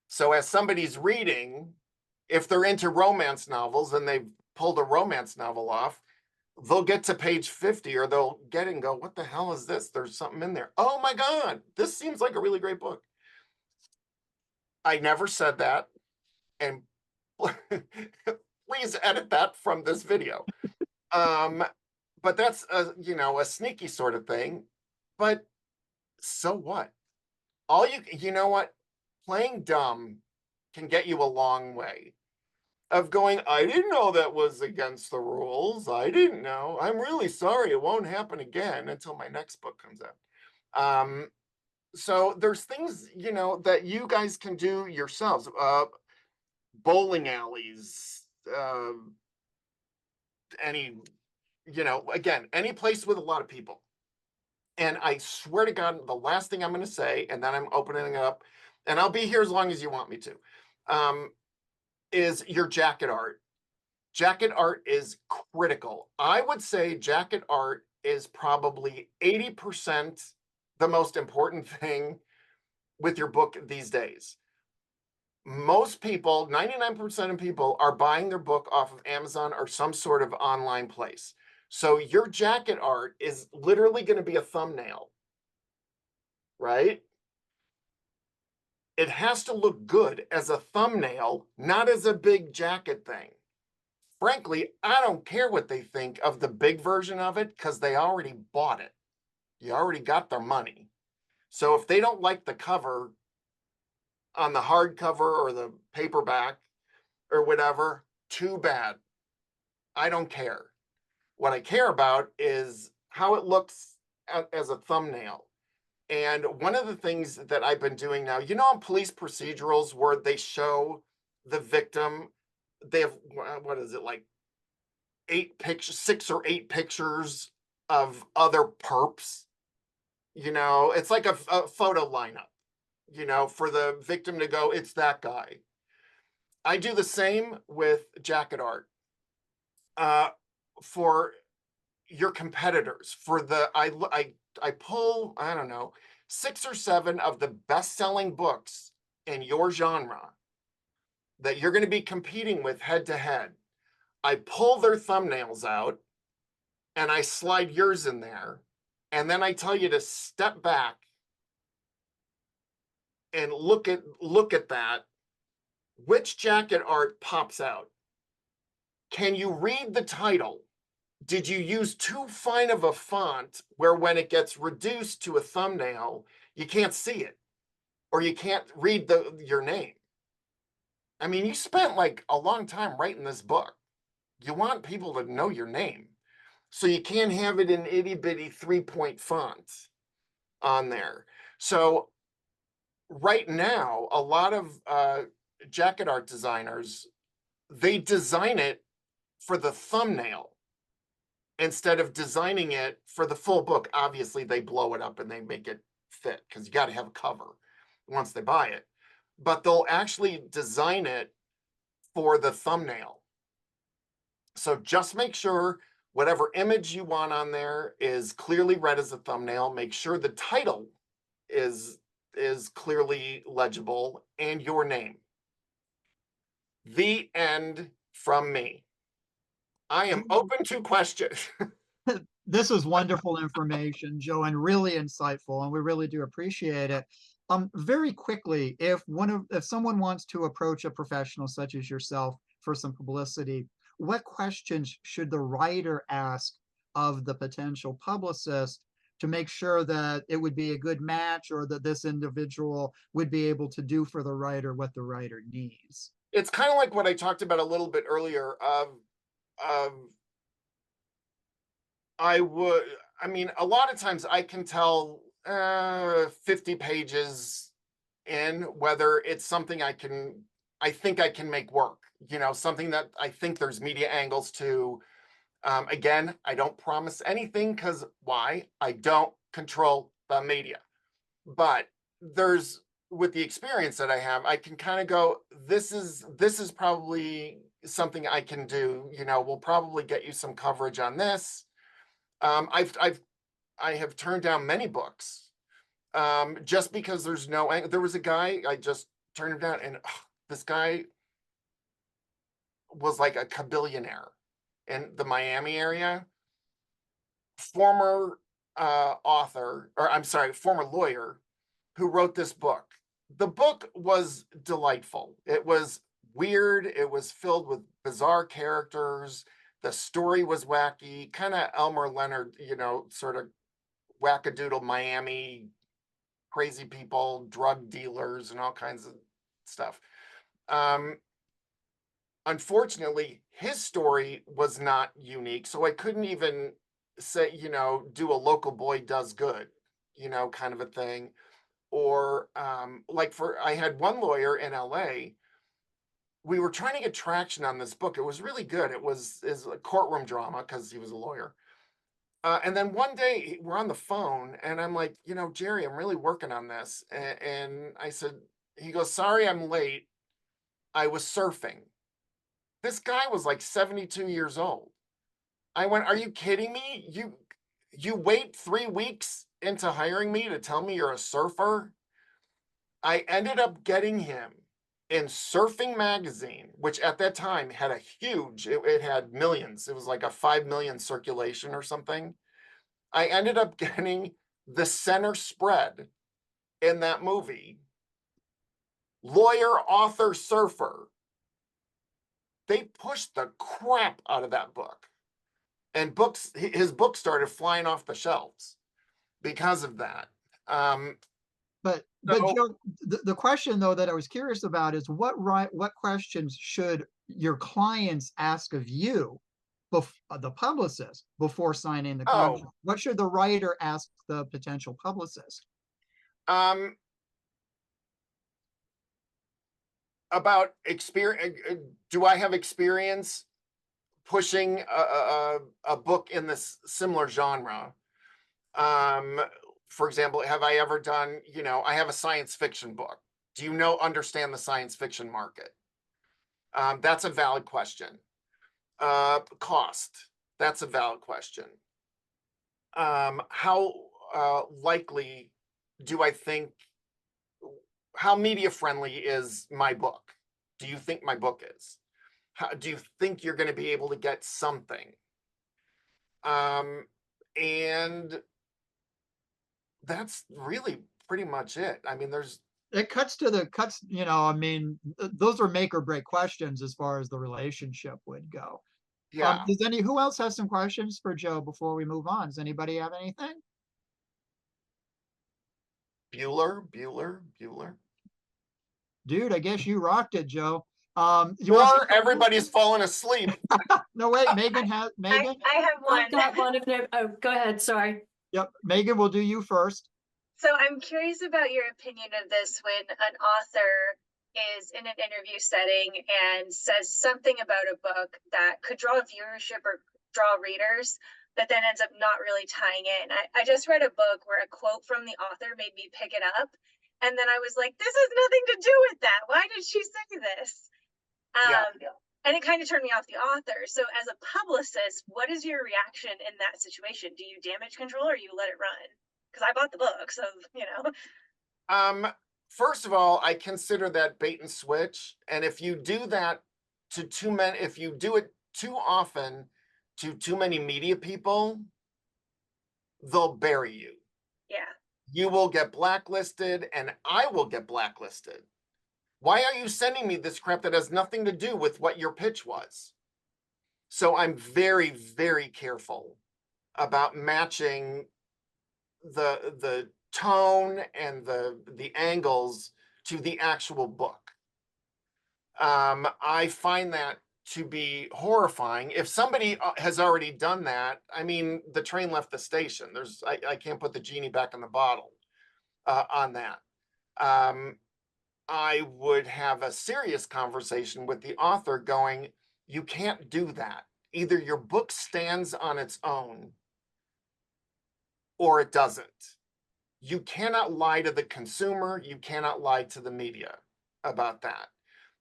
So as somebody's reading, if they're into romance novels and they've pulled a romance novel off, they'll get to page 50 or they'll get it and go, what the hell is this? There's something in there. Oh my God, this seems like a really great book. I never said that. And please edit that from this video. But that's you know, a sneaky sort of thing. But so what? You know what? Playing dumb can get you a long way. Of going, I didn't know that was against the rules. I didn't know. I'm really sorry. It won't happen again until my next book comes out. So there's things, you know, that you guys can do yourselves. Bowling alleys, you know, again, any place with a lot of people. And I swear to God, the last thing I'm going to say, and then I'm opening it up, and I'll be here as long as you want me to, is your jacket art. Jacket art is critical. I would say jacket art is probably 80% the most important thing with your book these days. Most people, 99% of people, are buying their book off of Amazon or some sort of online place. So your jacket art is literally going to be a thumbnail, right? It has to look good as a thumbnail, not as a big jacket thing. Frankly, I don't care what they think of the big version of it because they already bought it. You already got their money. So if they don't like the cover on the hardcover or the paperback or whatever, too bad. I don't care. What I care about is how it looks as a thumbnail. And one of the things that I've been doing now, you know, on police procedurals where they show the victim, they have, what is it, like 6 or 8 pictures of other perps. You know, it's like a photo lineup, you know, for the victim to go, it's that guy. I do the same with jacket art. For your competitors, for the, I pull, I don't know, 6 or 7 of the best-selling books in your genre that you're going to be competing with head to head. I pull their thumbnails out and I slide yours in there. And then I tell you to step back and look at that. Which jacket art pops out? Can you read the title? Did you use too fine of a font where when it gets reduced to a thumbnail, you can't see it or you can't read your name? I mean, you spent like a long time writing this book. You want people to know your name. So you can't have it in itty bitty 3-point font on there. So right now, a lot of jacket art designers, they design it for the thumbnail instead of designing it for the full book. Obviously, they blow it up and they make it fit because you got to have a cover once they buy it. But they'll actually design it for the thumbnail. So just make sure whatever image you want on there is clearly read as a thumbnail. Make sure the title is clearly legible and your name. The end from me. I am open to questions. This is wonderful information, Joe, and really insightful, and we really do appreciate it. Very quickly, if someone wants to approach a professional such as yourself for some publicity, what questions should the writer ask of the potential publicist to make sure that it would be a good match or that this individual would be able to do for the writer what the writer needs? It's kind of like what I talked about a little bit earlier of I mean, a lot of times I can tell 50 pages in whether it's something I think I can make work, something that I think there's media angles to. Again, I don't promise anything because why? I don't control the media. But with the experience that I have, I can kind of go, this is probably something I can do. We'll probably get you some coverage on this. I have turned down many books just because there was a guy, I just turned him down, and this guy was like a kabillionaire in the Miami area, former former lawyer who wrote this book. The book was delightful. It was weird. It was filled with bizarre characters. The story was wacky, kind of Elmer Leonard, sort of wackadoodle Miami, crazy people, drug dealers, and all kinds of stuff. Unfortunately, his story was not unique, so I couldn't even say, do a local boy does good, kind of a thing. Or I had one lawyer in LA. We were trying to get traction on this book. It was really good. It was a courtroom drama because he was a lawyer. And then one day we're on the phone and I'm like, Jerry, I'm really working on this. And I said, he goes, sorry, I'm late. I was surfing. This guy was like 72 years old. I went, are you kidding me? You wait 3 weeks into hiring me to tell me you're a surfer? I ended up getting him in Surfing Magazine, which at that time had it had millions. It was like a 5 million circulation or something. I ended up getting the center spread in that movie. Lawyer, author, surfer. They pushed the crap out of that book. And his books started flying off the shelves because of that. But Joe, the question though that I was curious about is what questions should your clients ask of you, the publicist, before signing the contract? What should the writer ask the potential publicist? About experience. Do I have experience pushing a book in this similar genre? For example, have I ever done, I have a science fiction book. Do you understand the science fiction market? That's a valid question. Cost, that's a valid question. How likely do I think, how media friendly is my book? Do you think my book is? How, do you think you're going to be able to get something? And that's really pretty much it. I mean, there's, It cuts, I mean, those are make or break questions as far as the relationship would go. yeah, Who else has some questions for Joe before we move on? Does anybody have anything? Bueller. Dude, I guess you rocked it, Joe. You want Or everybody's falling asleep. no, wait, Megan. I have I've got one. one if no, oh, go ahead, sorry. Yep, Megan, we'll do you first. So I'm curious about your opinion of this when an author is in an interview setting and says something about a book that could draw viewership or draw readers, but then ends up not really tying in. I just read a book where a quote from the author made me pick it up. And then I was like, this has nothing to do with that. Why did she say this? Yeah. And it kind of turned me off the author. So as a publicist, what is your reaction in that situation? Do you damage control or you let it run? Because I bought the book, so First of all, I consider that bait and switch. And if you do that to too many, if you do it too often to too many media people, they'll bury you. yeah. You will get blacklisted and I will get blacklisted. Why are you sending me this crap that has nothing to do with what your pitch was? So I'm very, very careful about matching the tone and the angles to the actual book. I find that to be horrifying. If somebody has already done that, I mean, the train left the station. I can't put the genie back in the bottle on that. I would have a serious conversation with the author going, you can't do that. Either your book stands on its own or it doesn't. You cannot lie to the consumer. You cannot lie to the media about that.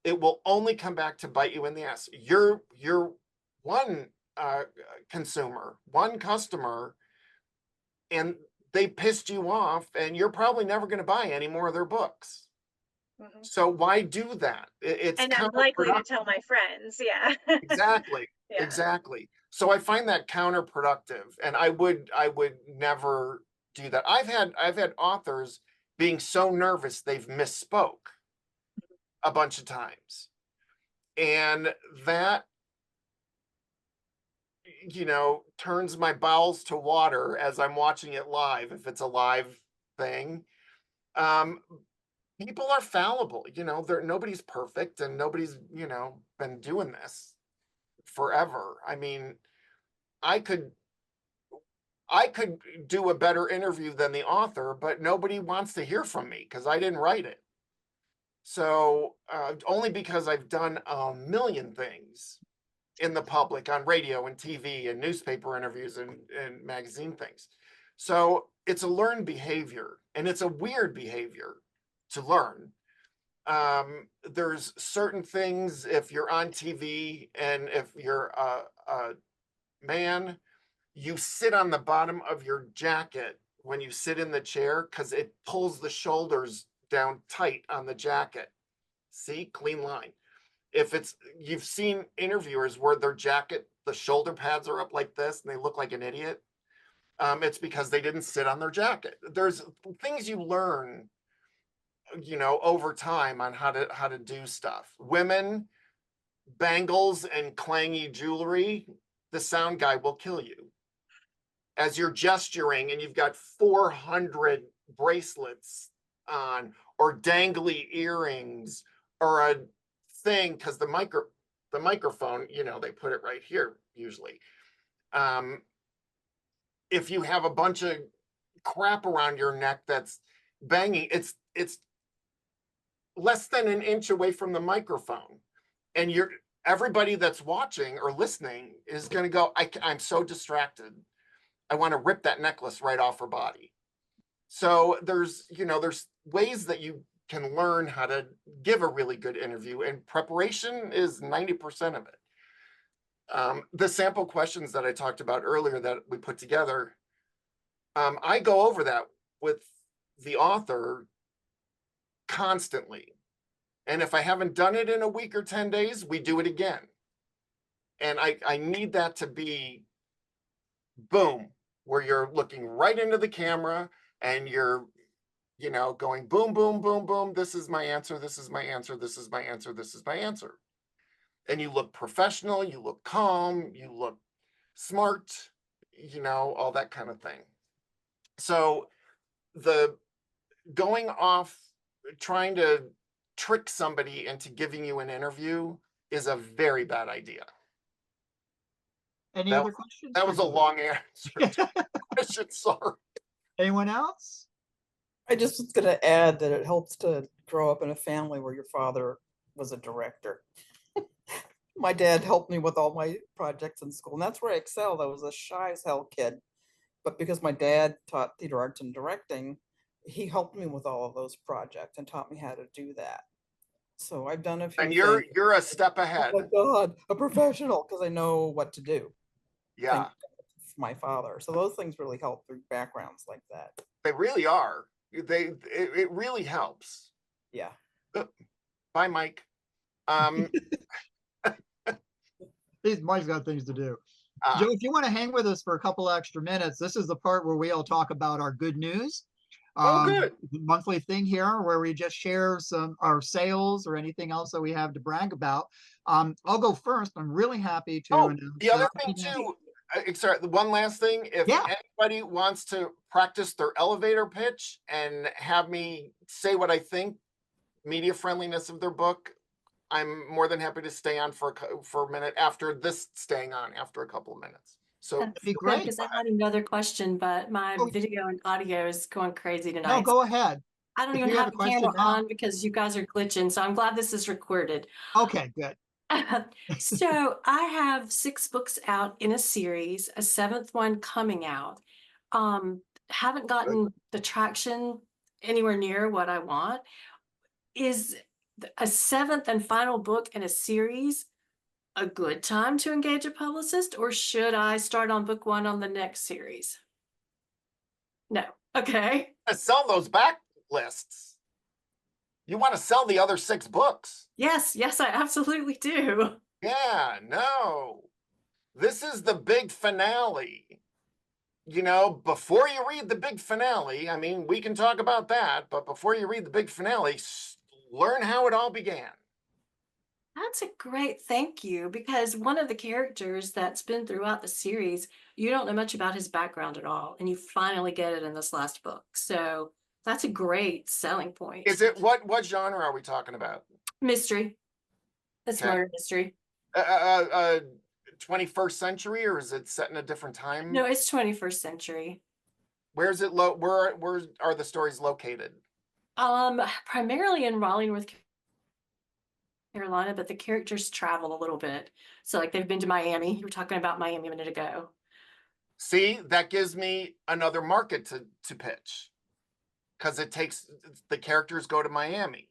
It will only come back to bite you in the ass. You're one consumer, one customer, and they pissed you off, and you're probably never going to buy any more of their books. Mhm. So why do that? It's And I'm likely to tell my friends. Yeah. exactly, Yeah. exactly. So I find that counterproductive, and I would never do that. I've had authors being so nervous they've misspoke a bunch of times, and that turns my bowels to water as I'm watching it live, if it's a live thing. People are fallible, nobody's perfect, and nobody's been doing this forever. I mean, I could do a better interview than the author, but nobody wants to hear from me because I didn't write it. So only because I've done a million things in the public on radio and TV and newspaper interviews and magazine things. So it's a learned behavior, and it's a weird behavior to learn. There's certain things, if you're on TV and if you're a man, you sit on the bottom of your jacket when you sit in the chair because it pulls the shoulders down tight on the jacket. See, clean line. If you've seen interviewers where their jacket, the shoulder pads are up like this and they look like an idiot. It's because they didn't sit on their jacket. There's things you learn, over time on how to do stuff. Women, bangles and clangy jewelry, the sound guy will kill you. As you're gesturing and you've got 400 bracelets on, or dangly earrings, or a thing, because the microphone, they put it right here usually. If you have a bunch of crap around your neck that's banging, it's less than an inch away from the microphone, and everybody that's watching or listening is going to go, I'm so distracted, I want to rip that necklace right off her body. So there's ways that you can learn how to give a really good interview, and preparation is 90% of it. The sample questions that I talked about earlier that we put together, I go over that with the author constantly. And if I haven't done it in a week or 10 days, we do it again. And I need that to be boom, where you're looking right into the camera and you're, going boom, boom, boom, boom. This is my answer. This is my answer. This is my answer. This is my answer. And you look professional, you look calm, you look smart, all that kind of thing. So the going off, trying to trick somebody into giving you an interview is a very bad idea. Any other questions? That for was a Joe? long answer to the question, sorry. Anyone else? I just was going to add that it helps to grow up in a family where your father was a director. My dad helped me with all my projects in school, and that's where I excelled. I was a shy as hell kid, but because my dad taught theater arts and directing, he helped me with all of those projects and taught me how to do that. So I've done a few And things. you're a step ahead. Oh my God, a professional, because I know what to do. Yeah, My father. So those things really help through backgrounds like that. they really are. It really helps. Yeah. Bye, Mike. Mike's got things to do. uh, Joe, if you want to hang with us for a couple extra minutes, this is the part where we all talk about our good news. Good. Monthly thing here where we just share our sales or anything else that we have to brag about. I'll go first. I'm really happy to announce the other that- thing too, sorry, one last thing. If Yeah. anybody wants to practice their elevator pitch and have me say what I think, media friendliness of their book, I'm more than happy to stay on for a minute after this, staying on after a couple of minutes. So That'd be great. Because I had another question, but my Oh. video and audio is going crazy tonight. No, go ahead. I don't if even you have have a the camera question now- on because you guys are glitching, so I'm glad this is recorded. Okay, good. So I have 6 books out in a series, a 7th one coming out. Haven't gotten the traction anywhere near what I want. Is a 7th and final book in a series a good time to engage a publicist, or should I start on book 1 on the next series? No. Okay. sell those back lists. You want to sell the other 6 books. Yes, I absolutely do. Yeah, no. This is the big finale. Before you read the big finale, I mean, we can talk about that, but before you read the big finale, learn how it all began. That's a great thank you, because one of the characters that's been throughout the series, you don't know much about his background at all, and you finally get it in this last book. So that's a great selling point. Is it what genre are we talking about? Mystery. It's Okay. murder mystery. 21st century, or is it set in a different time? No, it's 21st century. Where's it where are the stories located? Primarily in Raleigh, North Carolina, but the characters travel a little bit. So like they've been to Miami. You were talking about Miami a minute ago. See, that gives me another market to pitch, because the characters go to Miami.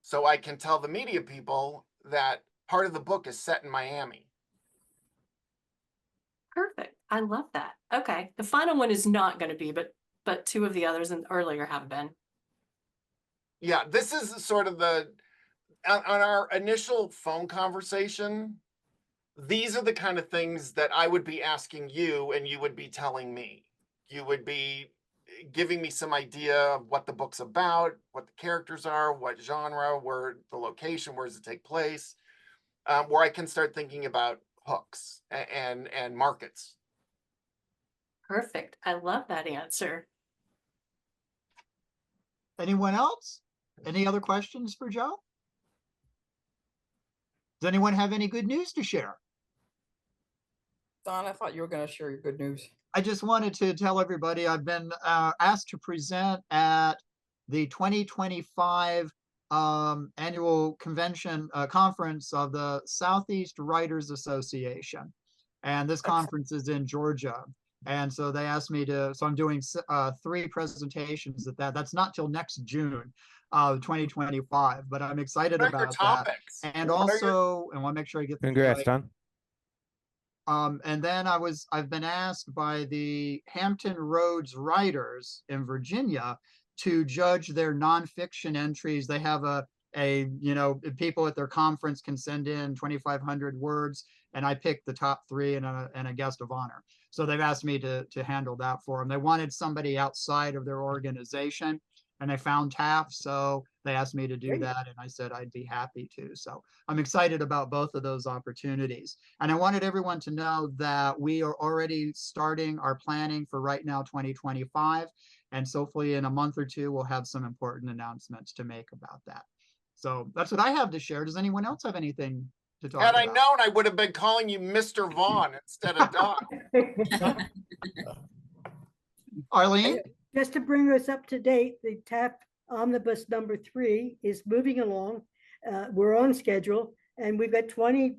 So I can tell the media people that part of the book is set in Miami. Perfect. I love that. Okay. The final one is not going to be, but 2 of the others and earlier have been. Yeah, this is sort of on our initial phone conversation. These are the kind of things that I would be asking you, and you would be telling me. You would be giving me some idea of what the book's about, what the characters are, what genre, where the location, where does it take place, where I can start thinking about hooks and markets. Perfect. I love that answer. Anyone else? Any other questions for Joe? Does anyone have any good news to share? Don, I thought you were going to share your good news. I just wanted to tell everybody I've been asked to present at the 2025 annual convention conference of the Southeast Writers Association. And this conference is in Georgia. And so they asked me so I'm doing 3 presentations at that. That's not till next June of 2025, but I'm excited What are your about that. topics? And What are your- also, I want to make sure I get this Congrats, right. Don. And then I've been asked by the Hampton Roads writers in Virginia to judge their nonfiction entries. They have people at their conference can send in 2,500 words, and I picked the top three and a guest of honor. So they've asked me to handle that for them. They wanted somebody outside of their organization, and I found TAF, so they asked me to do Great. that, and I said I'd be happy to. So I'm excited about both of those opportunities. And I wanted everyone to know that we are already starting our planning for Right Now 2025. And so hopefully in a month or two, we'll have some important announcements to make about that. So that's what I have to share. Does anyone else have anything to talk Had I about? known, I would have been calling you Mr. Vaughn instead of Don. Arlene? Just to bring us up to date, the TAF Omnibus number 3 is moving along. We're on schedule, and we've got 20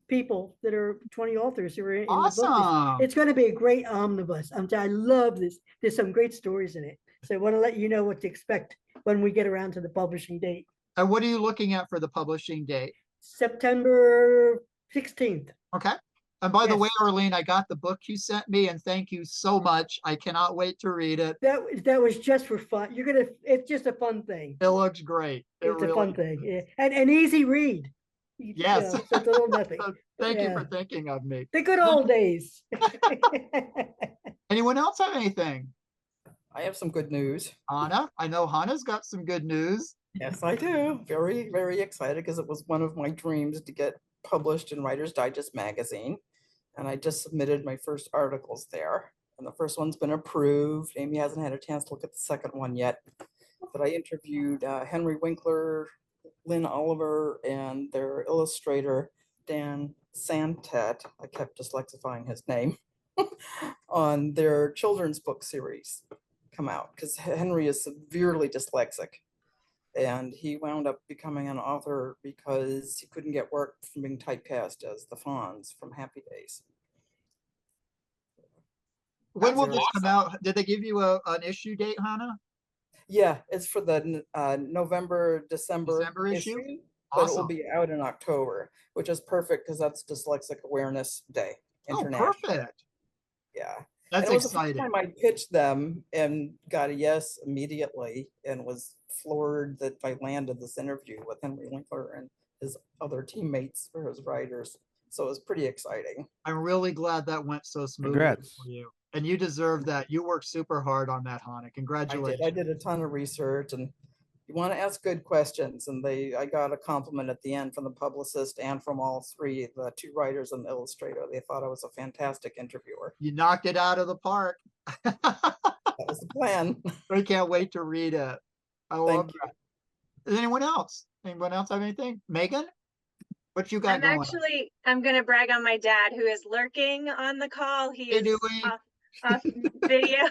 people that are 20 authors who are in the book. Awesome. It's going to be a great omnibus. I love this. There's some great stories in it. So I want to let you know what to expect when we get around to the publishing date. And what are you looking at for the publishing date? September 16th. Okay. And by the Yes. way, Arlene, I got the book you sent me, and thank you so much. I cannot wait to read it. That was just for fun. It's just a fun thing. It looks great. It It's a really fun thing. Yeah. And an easy read. Yes. So it's a little nothing. Thank you Yeah. for thinking of me. The good old days. Anyone else have anything? I have some good news. Hannah? I know Hannah's got some good news. Yes, I do. Very, very excited because it was one of my dreams to get published in Writer's Digest magazine. And I just submitted my first articles there. And the first one's been approved. Amy hasn't had a chance to look at the second one yet. But I interviewed Henry Winkler, Lynn Oliver, and their illustrator, Dan Santet. I kept dyslexifying his name on their children's book series come out because Henry is severely dyslexic. And he wound up becoming an author because he couldn't get work from being typecast as the Fonz from Happy Days. When will That's this come out? Did they give you an issue date, Hannah? Yeah, it's for the November, December issue? but it will Awesome. be out in October, which is perfect because that's Dyslexic Awareness Day. Oh, International. perfect. Yeah. That's And it was the first exciting. time I pitched them and got a yes immediately and was floored that I landed this interview with Henry Winkler and his other teammates for his writers. So it was pretty exciting. I'm really glad that went so smoothly Congrats. for you. And you deserve that. You worked super hard on that, Hannah. Congratulations. I did a ton of research, and you want to ask good questions. And I got a compliment at the end from the publicist and from all three, the two writers and the illustrator. They thought I was a fantastic interviewer. You knocked it out of the park. That was the plan. I can't wait to read it. I love Thank you. that. Does anyone else? Anyone else have anything? Megan? What you got going? I'm gonna brag on my dad who is lurking on the call. He Hey, is Dewey. off video,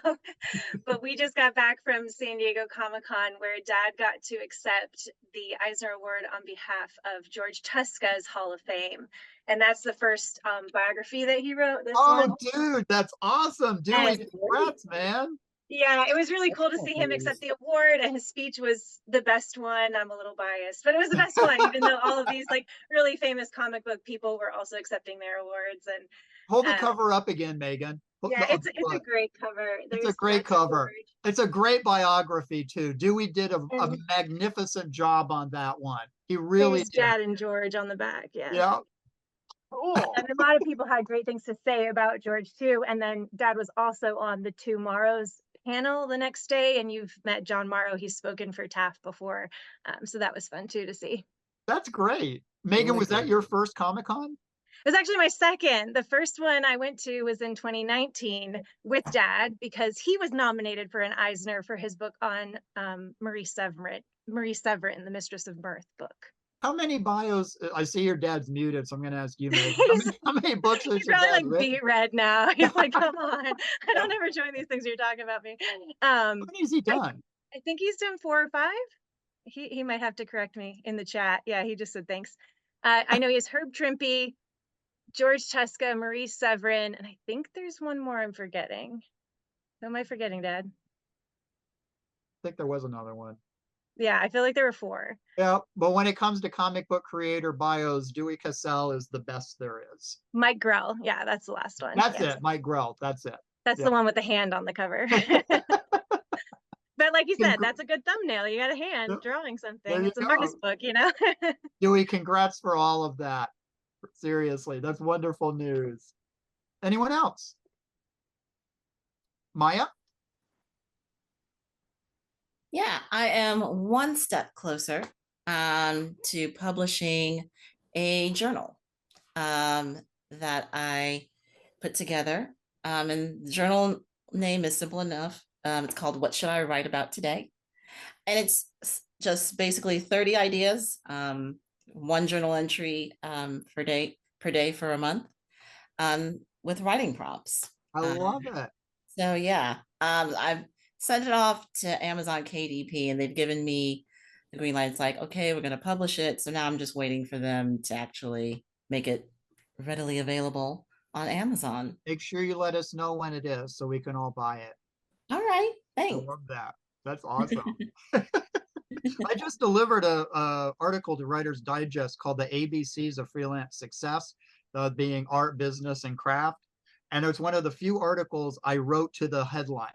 but we just got back from San Diego Comic-Con where Dad got to accept the Eisner Award on behalf of George Tuska's Hall of Fame. And that's the first biography that he wrote. This Oh, one. dude, that's awesome. Dewey, And- congrats, man. Yeah, it was really cool to see him Nice. accept the award, and his speech was the best one. I'm a little biased, but it was the best one, even though all of these like really famous comic book people were also accepting their awards. And Hold the Um, cover up again, Megan. yeah, it's a great cover. It's a great cover. It's a great biography too. Dewey did a And- magnificent job on that one. He really There's did. Dad and George on the back. Yeah. Yeah. Cool. And a lot of people had great things to say about George too. And then Dad was also on the Two Morrows panel the next day, and you've met John Morrow. He's spoken for TAF before, so that was fun too to see. That's great. Megan, Really was that cool. your first Comic-Con? It was actually my second. The first one I went to was in 2019 with Dad because he was nominated for an Eisner for his book on Marie Severin, The Mistress of Mirth book. How many bios? I see your dad's muted, so I'm going to ask you, Megan. How many books has He's your probably dad like written? beat red now. He's like, come on, I don't ever join these things you're talking about me. How many has he done? I think he's done 4 or 5. He might have to correct me in the chat. Yeah, he just said thanks. I know he has Herb Trimpe, George Tuska, Marie Severin, and I think there's one more I'm forgetting. Who am I forgetting, Dad? I think there was another one. Yeah, I feel like there were 4. Yeah, but when it comes to comic book creator bios, Dewey Cassell is the best there is. Mike Grell. Yeah, that's the last one. That's Yes. it, Mike Grell, that's it. That's Yeah. the one with the hand on the cover. But like you said, Congr- that's a good thumbnail. You got a Yeah, hand drawing there something. you It's a Marcus go. book, you know? Dewey, congrats for all of that. Seriously, that's wonderful news. Anyone else? Maya? Yeah, I am one step closer to publishing a journal that I put together. And the journal name is simple enough. It's called What Should I Write About Today? And it's just basically 30 ideas, one journal entry per day for a month, with writing prompts. I love it. So yeah, I've sent it off to Amazon KDP and they've given me the green light. It's like, okay, we're going to publish it. So now I'm just waiting for them to actually make it readily available on Amazon. Make sure you let us know when it is so we can all buy it. All right, I thanks. love that. That's awesome. I just delivered a article to Writer's Digest called The ABCs of Freelance Success, being art, business, and craft. And it's one of the few articles I wrote to the headline.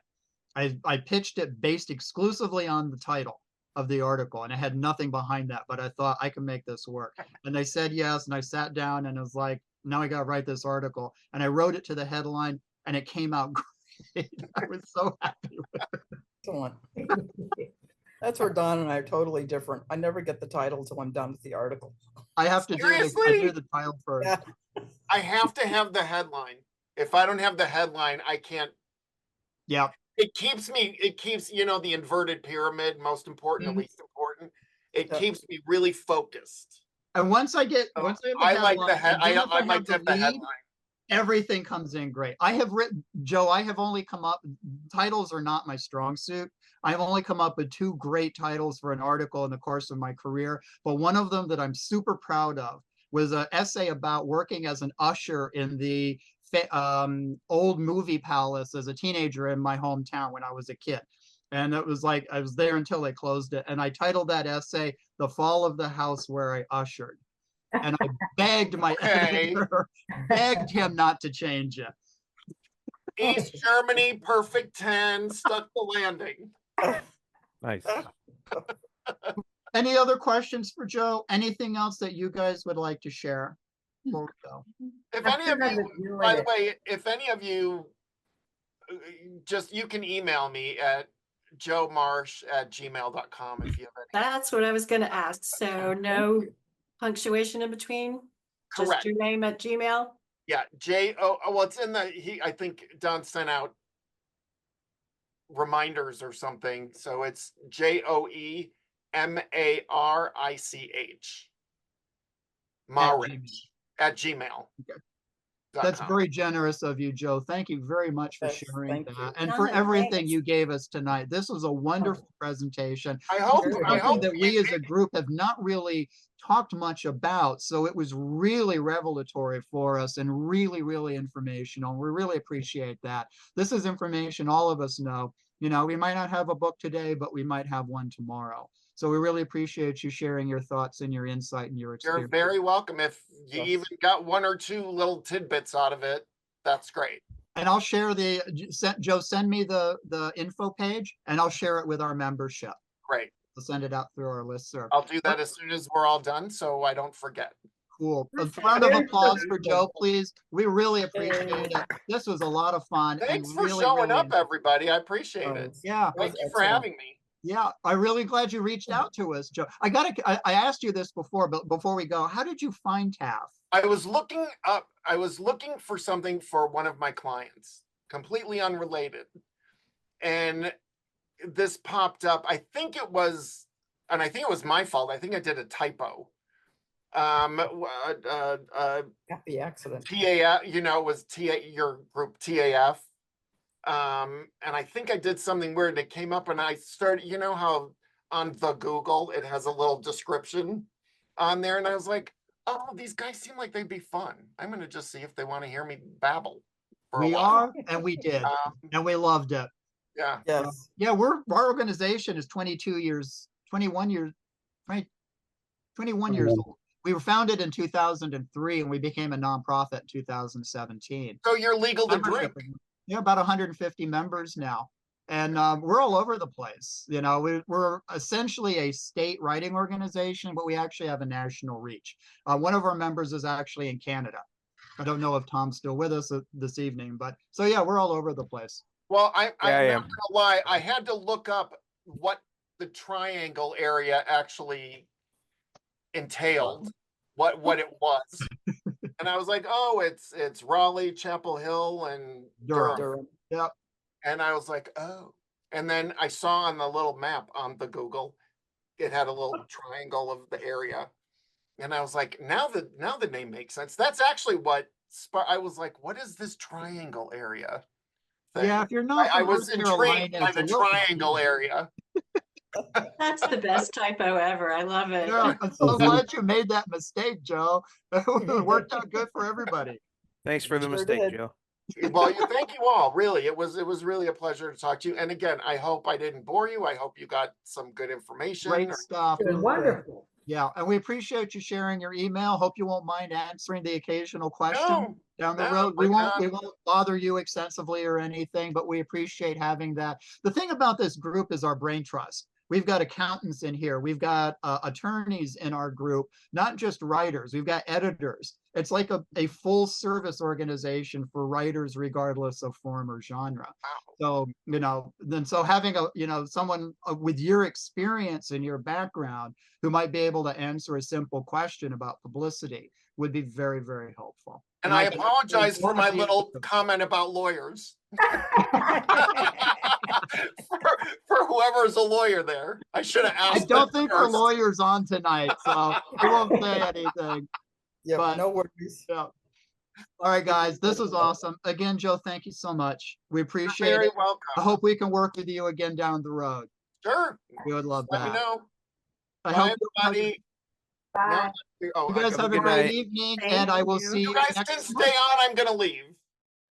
I pitched it based exclusively on the title of the article, and it had nothing behind that, but I thought I can make this work. And they said yes, and I sat down and I was like, now I got to write this article. And I wrote it to the headline, and it came out great. I was so happy with it. Excellent. That's where Don and I are totally different. I never get the title till I'm done with the article. I have to do I Seriously? do the title first. Yeah. I have to have the headline. If I don't have the headline, I can't. Yeah. It keeps, the inverted pyramid, most important, Mhm. least important. It Yeah. keeps me really focused. And once I have So the I like the headline, and then if I like have to have the lead, headline. everything comes in great. I have written, Joe, I have only come up, titles are not my strong suit. I've only come up with 2 great titles for an article in the course of my career. But one of them that I'm super proud of was an essay about working as an usher in the old movie palace as a teenager in my hometown when I was a kid. And it was like, I was there until they closed it. And I titled that essay, The Fall of the House Where I Ushered. And I begged my Okay. editor, begged him not to change it. East Germany, perfect 10, stuck the landing. Nice. Any other questions for Joe? Anything else that you guys would like to share before we go? If any of you, by the way, if any of you, you can email me at joemarsh@gmail.com if you have any. That's what I was gonna ask. So no punctuation in between? Just Correct. your name at Gmail? Yeah, well, it's in I think Don sent out reminders or something. So it's JoeMarich. Marich at Gmail. Okay. That's .com. very generous of you, Joe. Thank you very much for Yes, sharing thank that you. and for Oh, everything thanks. you gave us tonight. This was a wonderful presentation. I hope This is I something hope that we as a group have not really talked much about. So it was really revelatory for us and really, really informational. We really appreciate that. This is information all of us know. You know, we might not have a book today, but we might have one tomorrow. So we really appreciate you sharing your thoughts and your insight and your you're experience. very welcome. If you Yes. even got 1 or 2 little tidbits out of it, that's great. And I'll share Joe, send me the info page and I'll share it with our membership. Great. I'll send it out through our listserv. I'll do that as soon as we're all done, so I don't forget. Cool. A round of applause for Joe, please. We really appreciate it. This was a lot of fun. Thanks and for really, showing really, up, everybody. I appreciate it. Yeah. Thank you for excellent. having me. Yeah. I'm really glad you reached out to us, Joe. I asked you this before, but before we go, how did you find TAF? I was looking for something for one of my clients, completely unrelated. And this popped up. I think it was my fault. I think I did a typo. Happy accident. TAF, it was your group TAF. And I think I did something weird. It came up and I started, how on the Google, it has a little description on there. And I was like, oh, these guys seem like they'd be fun. I'm going to just see if they want to hear me babble. We are, and we did, and we loved it. Yeah. Yes. Yeah, our organization is 22 years 21 years, 20, 21 years old. We were founded in 2003 and we became a nonprofit in 2017. So you're legal to Membership drink. is- Yeah, about 150 members now. And we're all over the place. You know, we're essentially a state writing organization, but we actually have a national reach. One of our members is actually in Canada. I don't know if Tom's still with us this evening, but so yeah, we're all over the place. Well, I'm Yeah, I not am. gonna lie, I had to look up what the triangle area actually entailed, what it was. And I was like, oh, it's Raleigh, Chapel Hill, and Durham. Durham. Yep. And I was like, oh. And then I saw on the little map on the Google, it had a little triangle of the area. And I was like, now the name makes sense. That's actually what I was like, what is this triangle area thing? Yeah, if you're not I from was North Carolina, intrigued by it's a the little triangle confusing. area. That's the best typo ever. I love it. Yeah, I'm so glad you made that mistake, Joe. It worked out good for everybody. Thanks for the Sure mistake, did. Joe. Well, thank you all. Really, it was really a pleasure to talk to you. And again, I hope I didn't bore you. I hope you got some good information. Great stuff. It was wonderful. Yeah, and we appreciate you sharing your email. Hope you won't mind answering the occasional question No, down the no, road. why We not? won't bother you extensively or anything, but we appreciate having that. The thing about this group is our brain trust. We've got accountants in here. We've got attorneys in our group, not just writers. We've got editors. It's like a full service organization for writers, regardless of form or genre. So, so having someone with your experience and your background who might be able to answer a simple question about publicity would be very, very helpful. And I apologize for my little comment about lawyers. for whoever's a lawyer there. I should have I asked. don't them think our first. lawyer's on tonight, so we won't say anything. Yeah, But- no worries. Yeah. All right, guys, this is awesome. Again, Joe, thank you so much. We You're appreciate very it. welcome. I hope we can work with you again down the road. Sure. We would love Let me that. know. I Bye, hope everybody. Bye. Oh, you guys Have a have a good great night. evening, Thank and I will you. see you you guys next can stay month. on. I'm gonna leave.